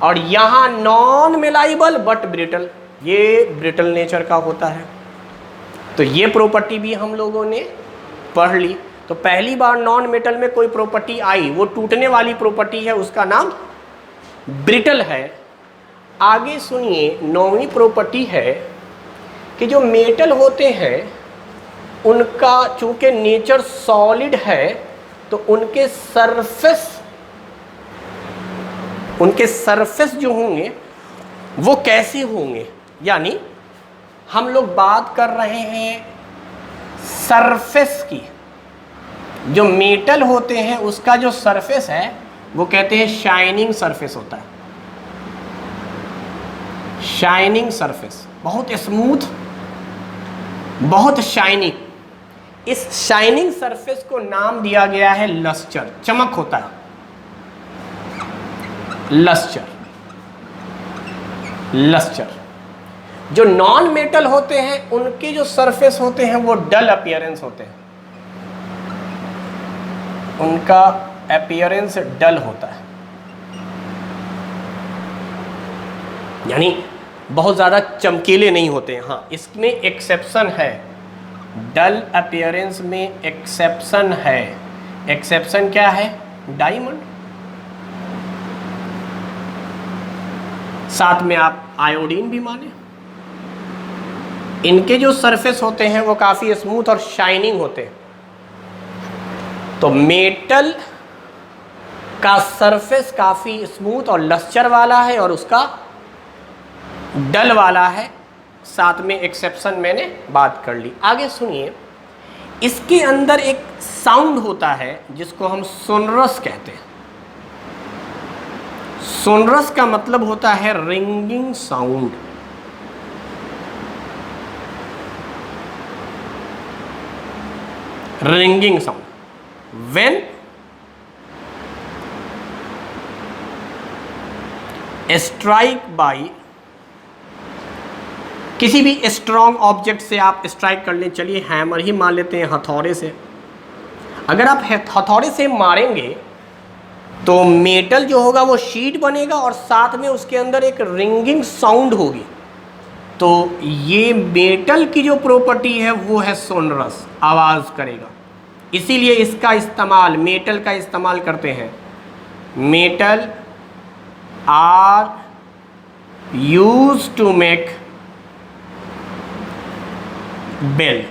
और यहाँ नॉन मेलाइबल बट ब्रिटल, ये ब्रिटल नेचर का होता है। तो ये प्रॉपर्टी भी हम लोगों ने पढ़ ली। तो पहली बार नॉन मेटल में कोई प्रॉपर्टी आई, वो टूटने वाली प्रॉपर्टी है, उसका नाम ब्रिटल है। आगे सुनिए, 9वीं प्रॉपर्टी है कि जो मेटल होते हैं उनका चूंकि नेचर सॉलिड है, तो उनके सरफेस जो होंगे वो कैसे होंगे। यानी हम लोग बात कर रहे हैं सरफेस की। जो मेटल होते हैं उसका जो सरफेस है वो कहते हैं शाइनिंग सरफेस होता है। शाइनिंग सरफेस, बहुत स्मूथ, बहुत शाइनिंग। इस शाइनिंग सरफेस को नाम दिया गया है लस्टर, चमक होता है, लस्टर। जो नॉन मेटल होते हैं उनके जो सरफेस होते हैं वो डल अपीयरेंस होते हैं, उनका अपीयरेंस डल होता है, यानी बहुत ज़्यादा चमकीले नहीं होते हैं। हाँ, इसमें एक्सेप्शन है, डल अपीयरेंस में एक्सेप्शन है। एक्सेप्शन क्या है? डायमंड। साथ में आप आयोडीन भी माने। इनके जो सरफेस होते हैं वो काफ़ी स्मूथ और शाइनिंग होते हैं। तो मेटल का सरफेस काफ़ी स्मूथ और लस्टर वाला है और उसका डल वाला है। साथ में एक्सेप्शन मैंने बात कर ली। आगे सुनिए, इसके अंदर एक साउंड होता है जिसको हम सोनरस कहते हैं। सोनरस का मतलब होता है ringing sound. Ringing sound when strike by, किसी भी स्ट्रॉन्ग ऑब्जेक्ट से आप स्ट्राइक कर लें। चलिए हैमर ही मान लेते हैं, हथौड़े से। अगर आप हथौड़े से मारेंगे तो मेटल जो होगा वो शीट बनेगा और साथ में उसके अंदर एक रिंगिंग साउंड होगी। तो ये मेटल की जो प्रॉपर्टी है वो है सोनरस, आवाज़ करेगा। इसीलिए इसका इस्तेमाल, मेटल का इस्तेमाल करते हैं। Metal are used to make bell.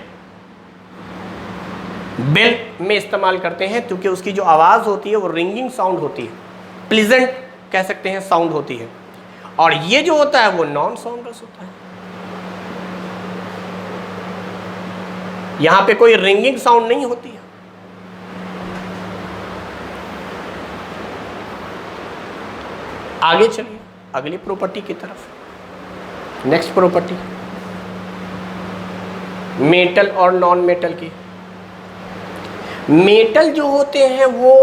Bell में इस्तेमाल करते हैं क्योंकि उसकी जो आवाज़ होती है वो रिंगिंग साउंड होती है, प्लीजेंट कह सकते हैं साउंड होती है। और ये जो होता है वो नॉन साउंडलेस होता है। यहां पे कोई रिंगिंग साउंड नहीं होती है। आगे चलिए अगली प्रॉपर्टी की तरफ। नेक्स्ट प्रॉपर्टी मेटल और नॉन मेटल की। मेटल जो होते हैं वो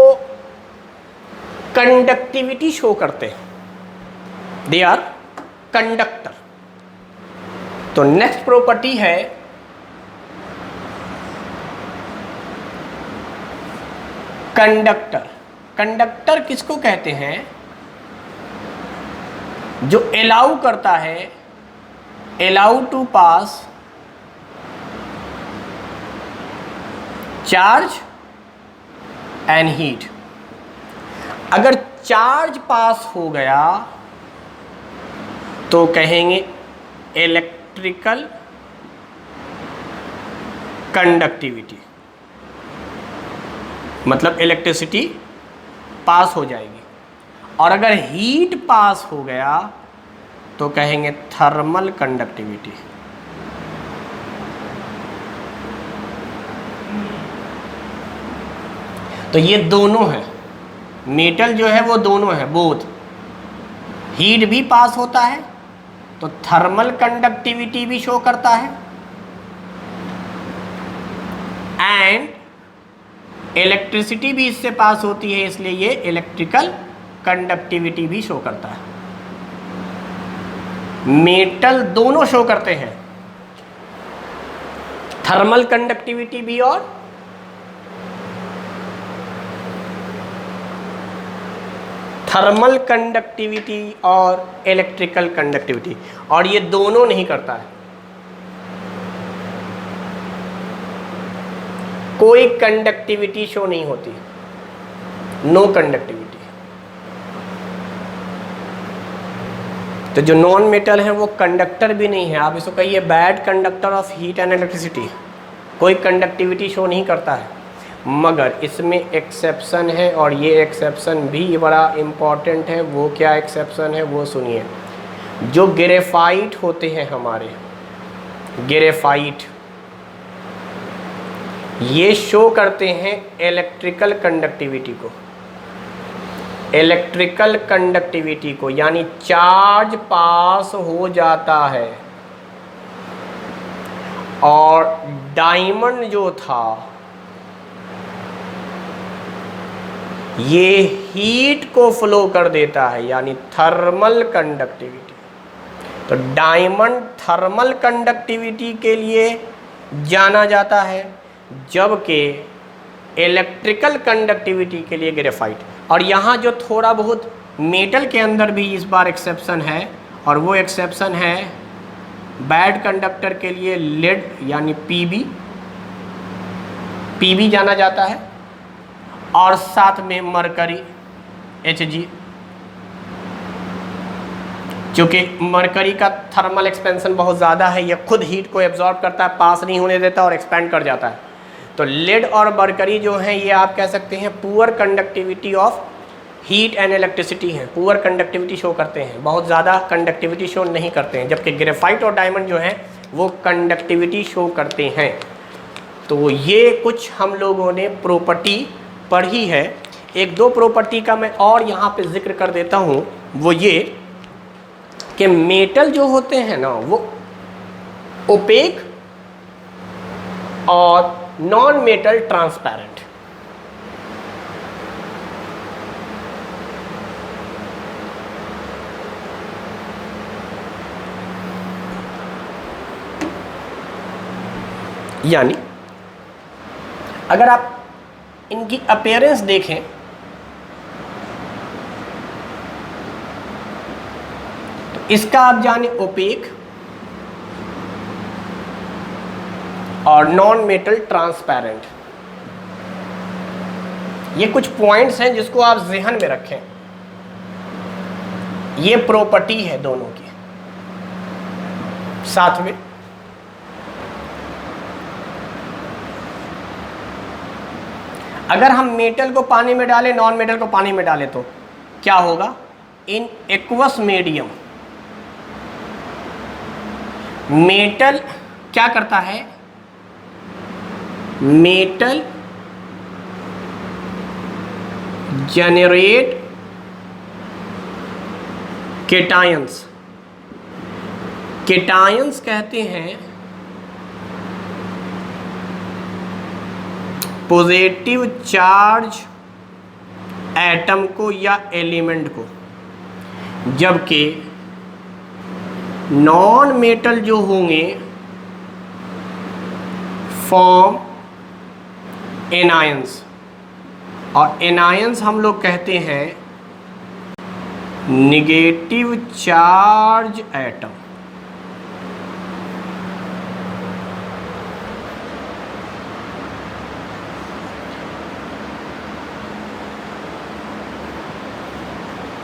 कंडक्टिविटी शो करते हैं, दे आर कंडक्टर। तो नेक्स्ट प्रॉपर्टी है कंडक्टर। कंडक्टर किसको कहते हैं? जो अलाउ करता है, allow to pass charge and heat. अगर चार्ज पास हो गया तो कहेंगे इलेक्ट्रिकल कंडक्टिविटी, मतलब इलेक्ट्रिसिटी पास हो जाएगी। और अगर हीट पास हो गया तो कहेंगे थर्मल कंडक्टिविटी। तो ये दोनों है, मेटल जो है वो दोनों है, बोथ। हीट भी पास होता है तो थर्मल कंडक्टिविटी भी शो करता है, एंड इलेक्ट्रिसिटी भी इससे पास होती है, इसलिए ये इलेक्ट्रिकल कंडक्टिविटी भी शो करता है। मेटल दोनों शो करते हैं, थर्मल कंडक्टिविटी भी और थर्मल कंडक्टिविटी और इलेक्ट्रिकल कंडक्टिविटी, और ये दोनों नहीं करता है। कोई कंडक्टिविटी शो नहीं होती, नो कंडक्टिविटी। तो जो नॉन मेटल है वो कंडक्टर भी नहीं है, आप इसको कहिए bad conductor of heat and electricity, कोई कंडक्टिविटी शो नहीं करता है। मगर इसमें एक्सेप्शन है, और ये एक्सेप्शन भी बड़ा इम्पॉर्टेंट है। वो क्या एक्सेप्शन है वो सुनिए। जो ग्रेफाइट होते हैं हमारे, ग्रेफाइट, ये शो करते हैं इलेक्ट्रिकल कंडक्टिविटी को, इलेक्ट्रिकल कंडक्टिविटी को, यानी चार्ज पास हो जाता है। और डायमंड जो था ये हीट को फ्लो कर देता है, यानी थर्मल कंडक्टिविटी। तो डायमंड थर्मल कंडक्टिविटी के लिए जाना जाता है, जबकि इलेक्ट्रिकल कंडक्टिविटी के लिए ग्रेफाइट। और यहाँ जो थोड़ा बहुत मेटल के अंदर भी इस बार एक्सेप्शन है, और वो एक्सेप्शन है बैड कंडक्टर के लिए लेड यानी पीबी जाना जाता है, और साथ में मरकरी Hg, क्योंकि मरकरी का थर्मल एक्सपेंशन बहुत ज़्यादा है, यह खुद हीट को एब्जॉर्ब करता है, पास नहीं होने देता और एक्सपेंड कर जाता है। तो लेड और मरकरी जो हैं ये आप कह सकते हैं poor conductivity of heat and electricity हैं, पुअर कंडक्टिविटी शो करते हैं, बहुत ज़्यादा कंडक्टिविटी शो नहीं करते हैं, जबकि ग्रेफाइट और डायमंड जो हैं वो कंडक्टिविटी शो करते हैं। तो ये कुछ हम लोगों ने प्रॉपर्टी पढ़ी है। एक दो प्रॉपर्टी का मैं और यहाँ पे जिक्र कर देता हूँ, वो ये कि मेटल जो होते हैं ना वो ओपेक और नॉन मेटल ट्रांसपेरेंट। यानी अगर आप इनकी अपीयरेंस देखें तो इसका आप जाने ओपेक और नॉन मेटल ट्रांसपेरेंट। ये कुछ पॉइंट्स हैं जिसको आप ज़हन में रखें, ये प्रॉपर्टी है दोनों की। साथ में अगर हम मेटल को पानी में डालें, नॉन मेटल को पानी में डालें, तो क्या होगा? इन एक्वस मीडियम मेटल क्या करता है? Metal generate cations. केटायंस कहते हैं पॉजिटिव चार्ज एटम को या एलिमेंट को, जबकि नॉन मेटल जो होंगे फॉर्म एनायंस, और एनायंस हम लोग कहते हैं नेगेटिव चार्ज एटम।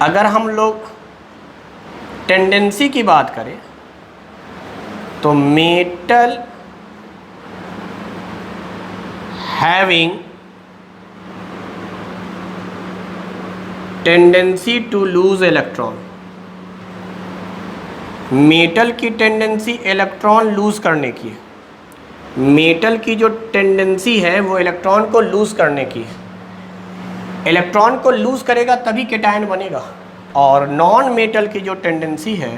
अगर हम लोग टेंडेंसी की बात करें तो metal having tendency to lose electron, metal की टेंडेंसी इलेक्ट्रॉन लूज करने की है। मेटल की जो टेंडेंसी है वो इलेक्ट्रॉन को लूज करने की है। इलेक्ट्रॉन को लूज करेगा तभी केटायन बनेगा। और नॉन मेटल की जो टेंडेंसी है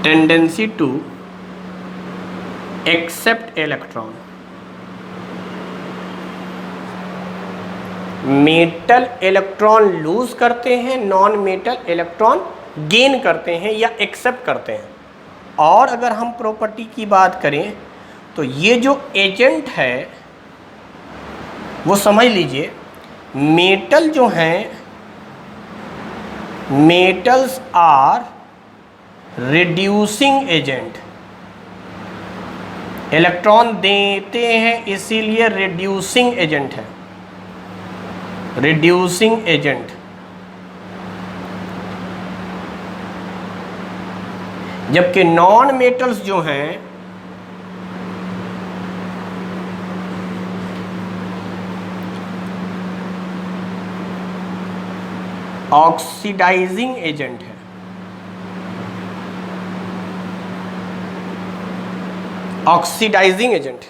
tendency to accept electron, metal electron lose करते हैं, नॉन मेटल इलेक्ट्रॉन गेन करते हैं या एक्सेप्ट करते हैं। और अगर हम प्रॉपर्टी की बात करें तो ये जो एजेंट है वो समझ लीजिए, मेटल जो हैं, metals are reducing agent, electron देते हैं इसीलिए रिड्यूसिंग एजेंट है, रिड्यूसिंग एजेंट। जबकि नॉन मेटल्स जो हैं ऑक्सीडाइजिंग एजेंट है। Oxidising agent.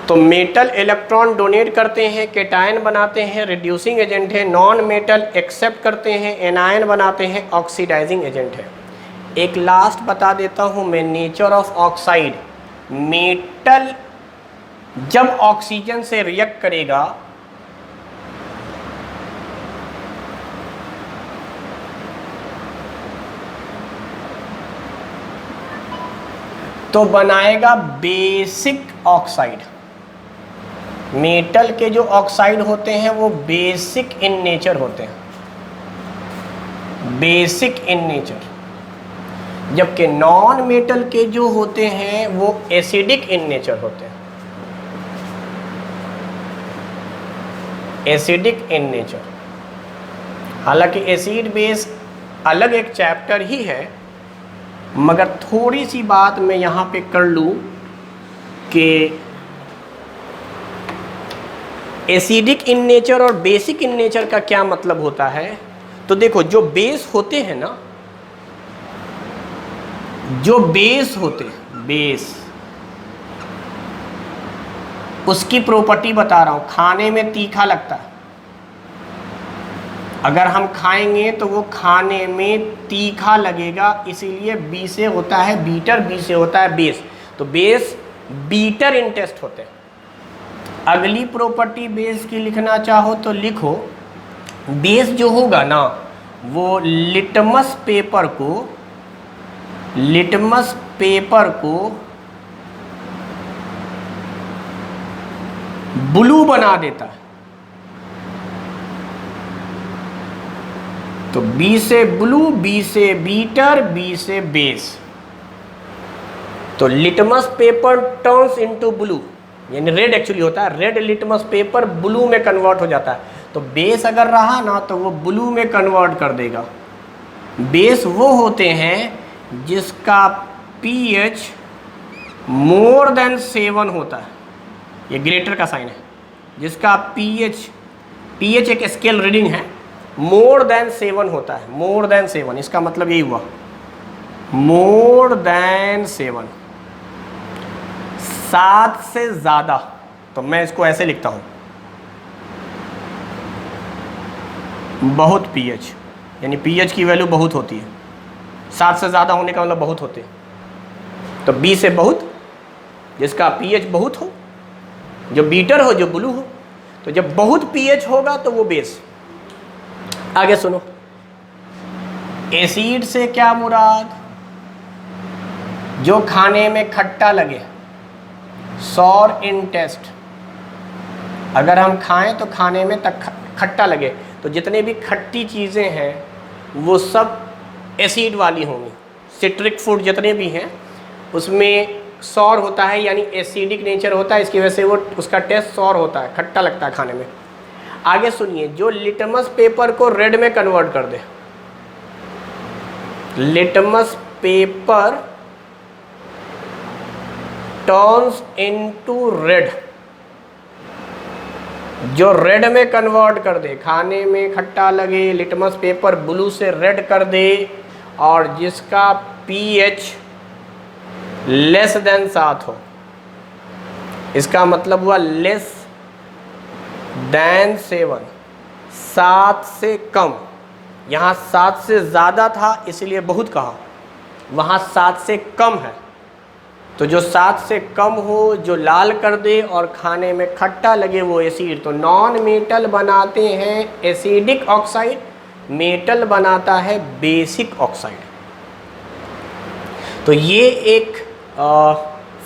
तो मेटल इलेक्ट्रॉन डोनेट करते हैं, केटायन बनाते हैं, रिड्यूसिंग एजेंट है। नॉन मेटल एक्सेप्ट करते हैं, एनायन बनाते हैं, ऑक्सीडाइजिंग एजेंट है। एक लास्ट बता देता हूं मैं, नेचर ऑफ ऑक्साइड। मेटल जब ऑक्सीजन से रिएक्ट करेगा तो बनाएगा बेसिक ऑक्साइड। मेटल के जो ऑक्साइड होते हैं वो बेसिक इन नेचर होते हैं, बेसिक इन नेचर। जबकि नॉन मेटल के जो होते हैं वो एसिडिक इन नेचर होते हैं, एसिडिक इन नेचर। हालांकि एसिड बेस अलग एक चैप्टर ही है, मगर थोड़ी सी बात मैं यहाँ पे कर लूँ कि एसिडिक इन नेचर और बेसिक इन नेचर का क्या मतलब होता है। तो देखो, जो बेस होते हैं ना, जो बेस होते हैं, बेस, उसकी प्रॉपर्टी बता रहा हूँ। खाने में तीखा लगता है, अगर हम खाएंगे तो वो खाने में तीखा लगेगा, इसीलिए बी से होता है बीटर, बी से होता है बेस। तो बेस बीटर इन टेस्ट होते हैं। अगली प्रॉपर्टी बेस की लिखना चाहो तो लिखो, बेस जो होगा ना वो लिटमस पेपर को ब्लू बना देता है। तो बी से ब्लू, बी से बीटर, बी से बेस। तो litmus paper turns into blue, यानी रेड एक्चुअली होता है, रेड लिटमस पेपर ब्लू में कन्वर्ट हो जाता है। तो बेस अगर रहा ना तो वो ब्लू में कन्वर्ट कर देगा। बेस वो होते हैं जिसका pH मोर देन 7 होता है, ये ग्रेटर का साइन है। जिसका pH एक स्केल रीडिंग है, मोर देन 7 होता है, मोर देन 7। इसका मतलब यही हुआ, मोर देन 7, 7 से ज़्यादा। तो मैं इसको ऐसे लिखता हूँ, बहुत pH, यानी pH की वैल्यू बहुत होती है। 7 से ज़्यादा होने का मतलब बहुत होते हैं। तो B से बहुत, जिसका pH बहुत हो, जो बीटर हो, जो ब्लू हो। तो जब बहुत pH होगा तो वो बेस। आगे सुनो, एसिड से क्या मुराद? जो खाने में खट्टा लगे, सॉर इन टेस्ट। अगर हम खाएं तो खाने में तक खट्टा लगे। तो जितने भी खट्टी चीज़ें हैं वो सब एसिड वाली होंगी। सिट्रिक फूड जितने भी हैं उसमें सॉर होता है, यानी एसिडिक नेचर होता है। इसकी वजह से वो उसका टेस्ट सॉर होता है, खट्टा लगता है खाने में। आगे सुनिए, जो लिटमस पेपर को रेड में कन्वर्ट कर दे, litmus paper turns into red, जो रेड में कन्वर्ट कर दे, खाने में खट्टा लगे, लिटमस पेपर ब्लू से रेड कर दे, और जिसका pH लेस देन 7 हो। इसका मतलब हुआ लेस देन 7, 7 से कम। यहाँ 7 से ज़्यादा था इसलिए बहुत कहा, वहाँ 7 से कम है तो जो 7 से कम हो, जो लाल कर दे और खाने में खट्टा लगे वो एसिड। तो नॉन मेटल बनाते हैं एसिडिक ऑक्साइड, मेटल बनाता है बेसिक ऑक्साइड। तो ये एक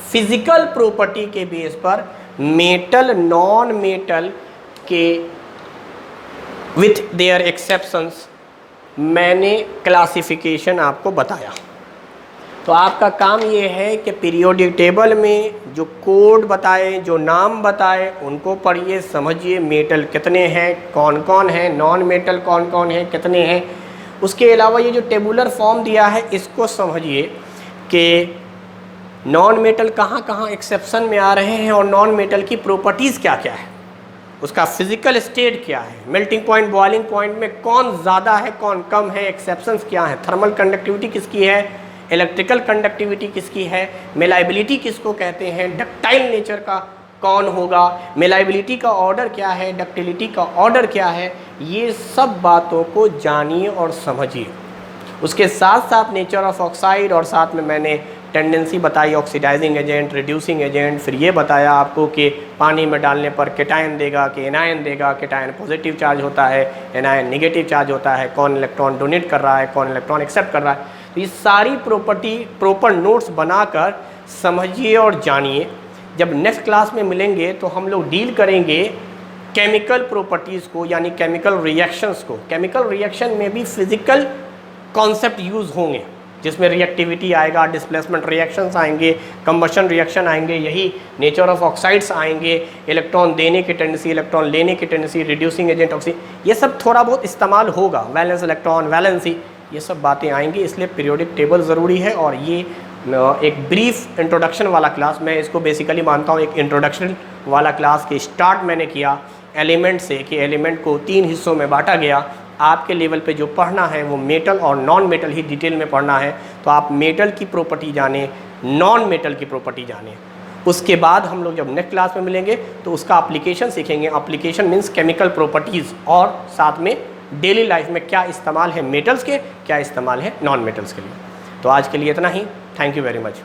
फिजिकल प्रॉपर्टी के बेस पर मेटल नॉन मेटल के विथ देयर एक्सेप्शंस मैंने क्लासिफिकेशन आपको बताया। तो आपका काम ये है कि पीरियोडिक टेबल में जो कोड बताए, जो नाम बताए, उनको पढ़िए, समझिए मेटल कितने हैं, कौन कौन है, नॉन मेटल कौन कौन है, कितने हैं। उसके अलावा ये जो टेबुलर फॉर्म दिया है इसको समझिए कि नॉन मेटल कहाँ कहाँ एक्सेप्शन में आ रहे हैं और नॉन मेटल की प्रॉपर्टीज़ क्या क्या है, उसका फिजिकल स्टेट क्या है, मेल्टिंग पॉइंट बॉइलिंग पॉइंट में कौन ज़्यादा है कौन कम है, एक्सेप्शंस क्या है, थर्मल कंडक्टिविटी किसकी है, इलेक्ट्रिकल कंडक्टिविटी किसकी है, मेलाइबिलिटी किसको कहते हैं, डक्टाइल नेचर का कौन होगा, मेलाइबिलिटी का ऑर्डर क्या है, डक्टिलिटी का ऑर्डर क्या है, ये सब बातों को जानिए और समझिए। उसके साथ साथ नेचर ऑफ ऑक्साइड और साथ में मैंने टेंडेंसी बताई ऑक्सीडाइजिंग एजेंट, रिड्यूसिंग एजेंट, फिर ये बताया आपको कि पानी में डालने पर केटायन देगा कि एनायन देगा, केटायन पॉजिटिव चार्ज होता है, एनायन नेगेटिव चार्ज होता है, कौन इलेक्ट्रॉन डोनेट कर रहा है, कौन इलेक्ट्रॉन एक्सेप्ट कर रहा है। तो ये सारी प्रॉपर्टी प्रॉपर नोट्स बनाकर समझिए और जानिए। जब नेक्स्ट क्लास में मिलेंगे तो हम लोग डील करेंगे केमिकल प्रॉपर्टीज़ को, यानी केमिकल रिएक्शंस को। केमिकल रिएक्शन में भी फिजिकल कॉन्सेप्ट यूज़ होंगे, जिसमें रिएक्टिविटी आएगा, डिस्प्लेसमेंट रिएक्शंस आएंगे, कंबशन रिएक्शन आएंगे, यही नेचर ऑफ ऑक्साइड्स आएंगे, इलेक्ट्रॉन देने की टेंडेंसी, इलेक्ट्रॉन लेने की टेंडेंसी, रिड्यूसिंग एजेंट ऑक्सी, ये सब थोड़ा बहुत इस्तेमाल होगा, वैलेंस इलेक्ट्रॉन, वैलेंसी, ये सब बातें आएंगी। इसलिए पीरियोडिक टेबल ज़रूरी है। और ये एक ब्रीफ इंट्रोडक्शन वाला क्लास, मैं इसको बेसिकली मानता हूँ एक इंट्रोडक्शन वाला क्लास के स्टार्ट मैंने किया एलिमेंट से, कि एलिमेंट को 3 हिस्सों में बांटा गया। आपके लेवल पे जो पढ़ना है वो मेटल और नॉन मेटल ही डिटेल में पढ़ना है। तो आप मेटल की प्रॉपर्टी जाने, नॉन मेटल की प्रॉपर्टी जाने। उसके बाद हम लोग जब नेक्स्ट क्लास में मिलेंगे तो उसका एप्लीकेशन सीखेंगे। एप्लीकेशन मीन्स केमिकल प्रॉपर्टीज़, और साथ में डेली लाइफ में क्या इस्तेमाल है मेटल्स के, क्या इस्तेमाल है नॉन मेटल्स के लिए। तो आज के लिए इतना ही। Thank you very much.